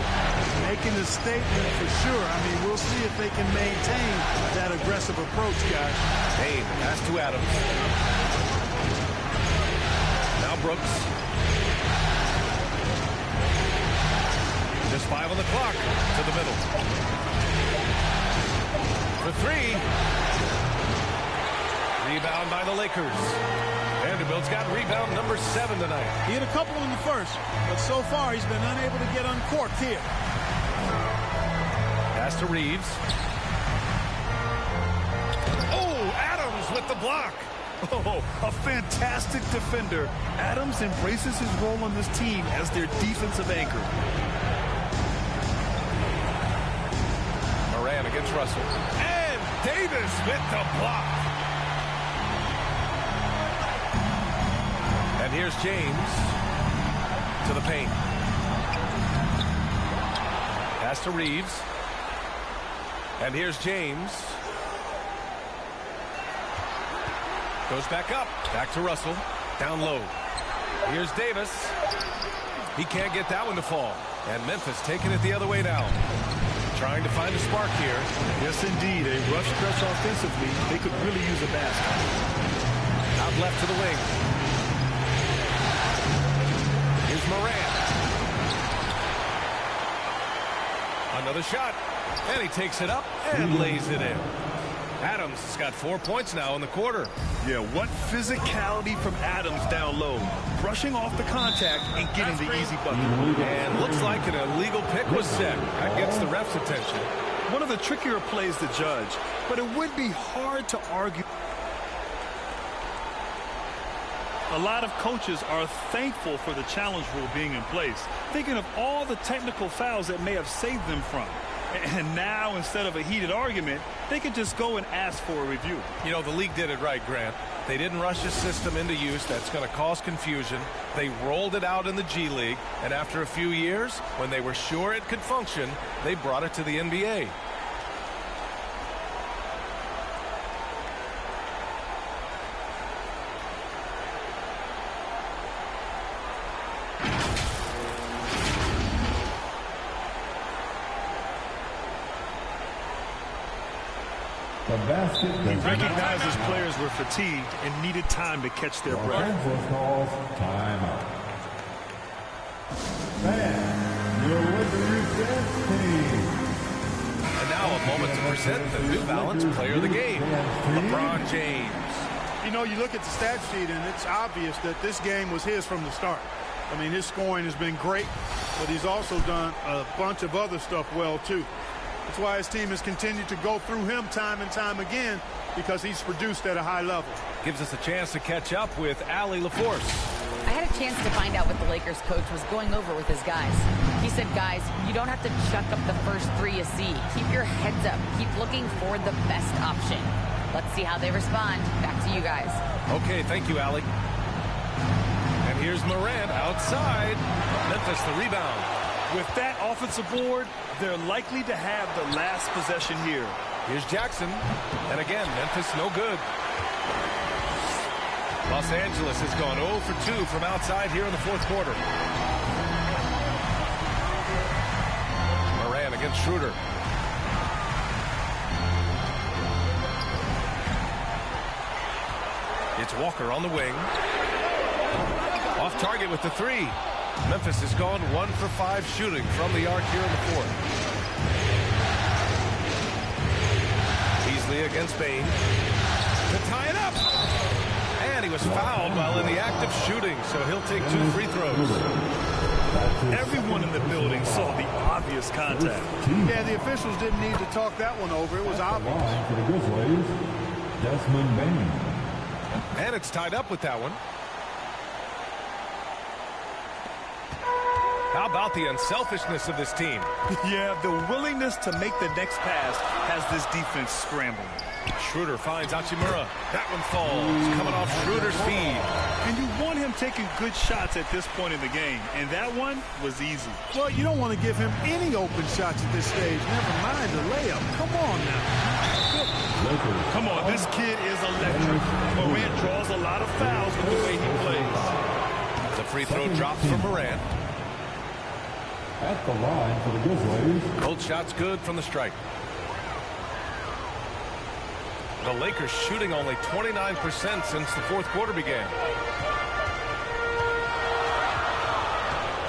Making a statement for sure. I mean, we'll see if they can maintain that aggressive approach, guys. Bane pass to Adams. Now Brooks. Just 5 on the clock to the middle. For 3. Rebound by the Lakers. Vanderbilt's got rebound number 7 tonight. He had a couple in the first, but so far he's been unable to get uncorked here. Pass to Reeves. Oh, Adams with the block. Oh, a fantastic defender. Adams embraces his role on this team as their defensive anchor. Morant against Russell. And Davis with the block. And here's James to the paint. Pass to Reeves. And here's James. Goes back up. Back to Russell. Down low. Here's Davis. He can't get that one to fall. And Memphis taking it the other way now. Trying to find a spark here. Yes, indeed. A rough stretch offensively. They could really use a basket. Out left to the wing. Here's Morant. Another shot. And he takes it up and lays it in. Adams has got 4 points now in the quarter. Yeah, what physicality from Adams down low. Brushing off the contact and getting the easy bucket. And looks like an illegal pick was set. That gets the ref's attention. One of the trickier plays to judge, but it would be hard to argue. A lot of coaches are thankful for the challenge rule being in place, thinking of all the technical fouls that may have saved them from. And now, instead of a heated argument, they could just go and ask for a review. You know, the league did it right, Grant. They didn't rush a system into use that's going to cause confusion. They rolled it out in the G League, and after a few years, when they were sure it could function, they brought it to the NBA. The basket. He recognized his players were fatigued and needed time to catch their breath. Offense calls timeout. Fans, your Lakers dance team. And now a moment to present the New Balance Player of the Game, LeBron James. You know, you look at the stat sheet, and it's obvious that this game was his from the start. I mean, his scoring has been great, but he's also done a bunch of other stuff well, too. That's why his team has continued to go through him time and time again, because he's produced at a high level. Gives us a chance to catch up with Allie LaForce. I had a chance to find out what the Lakers coach was going over with his guys. He said, guys, you don't have to chuck up the first three you see. Keep your heads up. Keep looking for the best option. Let's see how they respond. Back to you guys. Okay, thank you, Allie. And here's Morant outside. Memphis the rebound. With that offensive board, they're likely to have the last possession here. Here's Jackson. And again, Memphis no good. Los Angeles has gone 0 for 2 from outside here in the fourth quarter. Morant against Schroeder. It's Walker on the wing. Off target with the three. Memphis has gone 1 for 5 shooting from the arc here in the fourth. Beasley against Bain. To tie it up. And he was fouled while in the act of shooting, so he'll take 2 free throws. Everyone in the building saw the obvious contact. Yeah, the officials didn't need to talk that one over. It was obvious. For the Grizzlies, Desmond Bain. And it's tied up with that one. How about the unselfishness of this team? Yeah, the willingness to make the next pass has this defense scrambling. Schroeder finds Hachimura. That one falls, coming off Schroeder's feed. And you want him taking good shots at this point in the game, and that one was easy. Well, you don't want to give him any open shots at this stage. Never mind the layup. Come on now. Come on, this kid is electric. Morant draws a lot of fouls with the way he plays. The free throw drops for Morant. At the line for the Grizzlies. Both shots good from the stripe. The Lakers shooting only 29% since the fourth quarter began.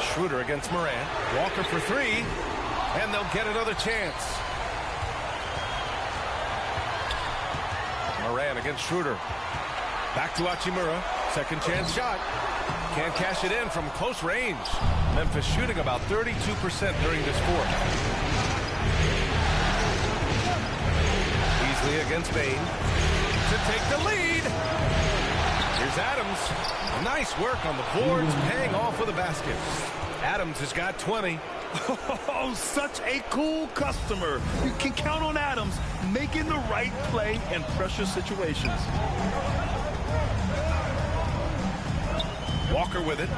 Schroeder against Morant. Walker for 3. And they'll get another chance. Morant against Schroeder. Back to Hachimura. Second chance shot. Can't cash it in from close range. Memphis shooting about 32% during this fourth. Beasley against Bain to take the lead. Here's Adams. Nice work on the boards, paying off with a basket. Adams has got 20. Oh, such a cool customer. You can count on Adams making the right play in pressure situations. Walker with it.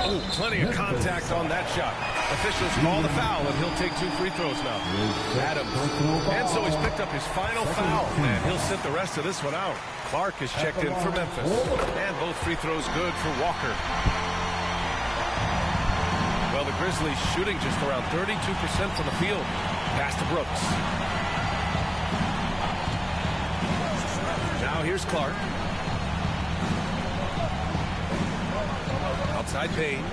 Oh, plenty of contact on that shot. Officials call the foul, and he'll take 2 free throws now. Adams. And so he's picked up his final foul, and he'll sit the rest of this one out. Clark is checked in for Memphis. And both free throws good for Walker. Well, the Grizzlies shooting just around 32% from the field. Pass to Brooks. Now here's Clark. Outside Payne.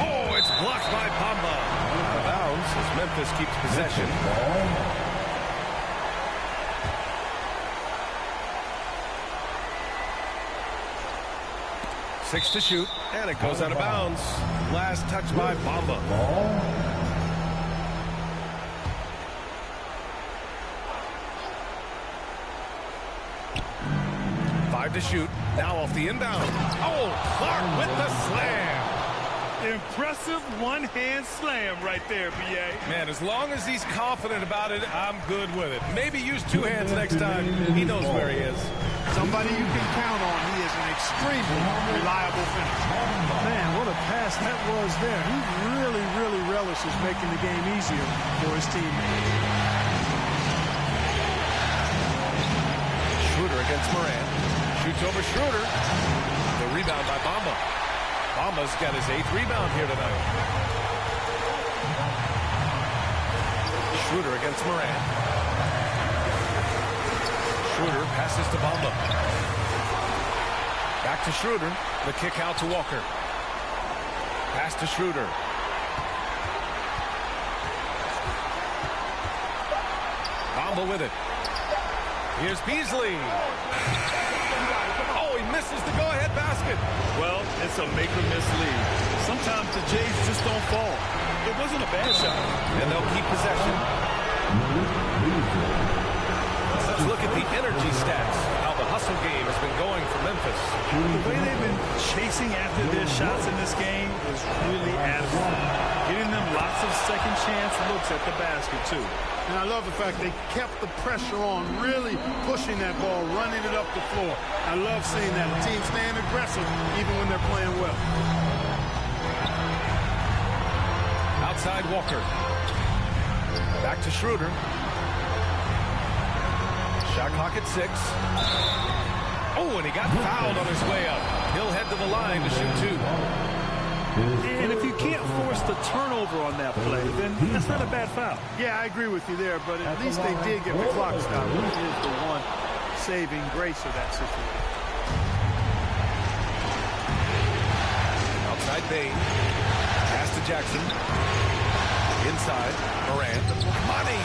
Oh, it's blocked by Bamba. Out of bounds as Memphis keeps possession. 6 to shoot, and it goes out of bounds. Last touch by Bamba. 5 to shoot. Now off the inbound. Oh, Clark with the slam. Impressive one-hand slam right there, B.A. Man, as long as he's confident about it, I'm good with it. Maybe use 2 hands next time. He knows where he is. Somebody you can count on. He is an extremely reliable finisher. Man, what a pass that was there. He really, really relishes making the game easier for his teammates. Schroeder against Morant. Shoots over Schroeder. The rebound by Bamba. Bamba's got his 8th rebound here tonight. Schroeder against Moran. Schroeder passes to Bamba. Back to Schroeder. The kick out to Walker. Pass to Schroeder. Bamba with it. Here's Beasley. Oh, he misses the go-ahead basket. Well, it's a make-or-miss lead. Sometimes the Jays just don't fall. It wasn't a bad shot. And they'll keep possession. Let's look at the energy stats. How the hustle game has been going for Memphis. The way they've been chasing after their shots in this game is really adequate. Getting them lots of second chance looks at the basket, too. And I love the fact they kept the pressure on, really pushing that ball, running it up the floor. I love seeing that. The team staying aggressive even when they're playing well. Outside Walker. Back to Schroeder. Shot clock at 6. Oh, and he got fouled on his way up. He'll head to the line to shoot 2. And if you can't force the turnover on that play, then that's not a bad foul. Yeah, I agree with you there, but at least they did get the clock stopped. It is the one saving grace of that situation. Outside Bain. Pass to Jackson. Inside, Moran. Money!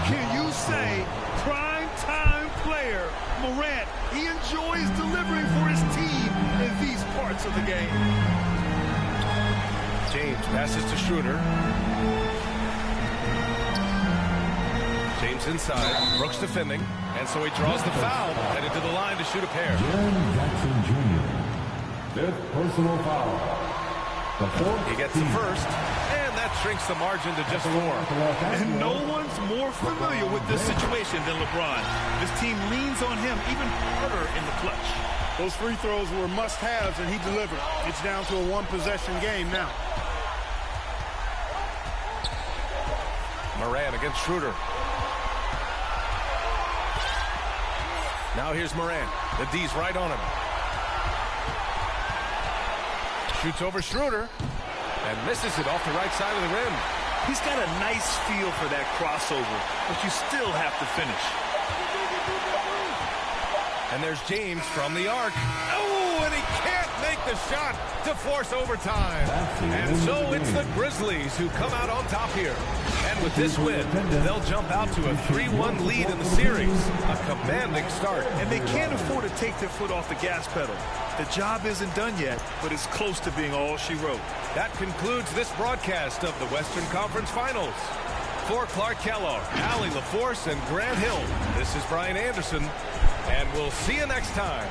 Can you say prime-time player Morant? He enjoys delivering for his team in these parts of the game. James passes to Schroeder. James inside. Brooks defending. And so he draws the foul. Headed to the line to shoot a pair. Jaren Jackson Jr. 5th personal foul. The 4th. He gets the first. And that shrinks the margin to just 4. And no one's more familiar with this situation than LeBron. This team leans on him even harder in the clutch. Those free throws were must-haves, and he delivered. It's down to a one-possession game now. Moran against Schroeder. Now here's Moran. The D's right on him. Shoots over Schroeder and misses it off the right side of the rim. He's got a nice feel for that crossover, but you still have to finish. And there's James from the arc. Oh, and he can't make the shot to force overtime. And so it's the Grizzlies who come out on top here. And with this win, they'll jump out to a 3-1 lead in the series. A commanding start. And they can't afford to take their foot off the gas pedal. The job isn't done yet, but it's close to being all she wrote. That concludes this broadcast of the Western Conference Finals. For Clark Kellogg, Allie LaForce, and Grant Hill, this is Brian Anderson, and we'll see you next time.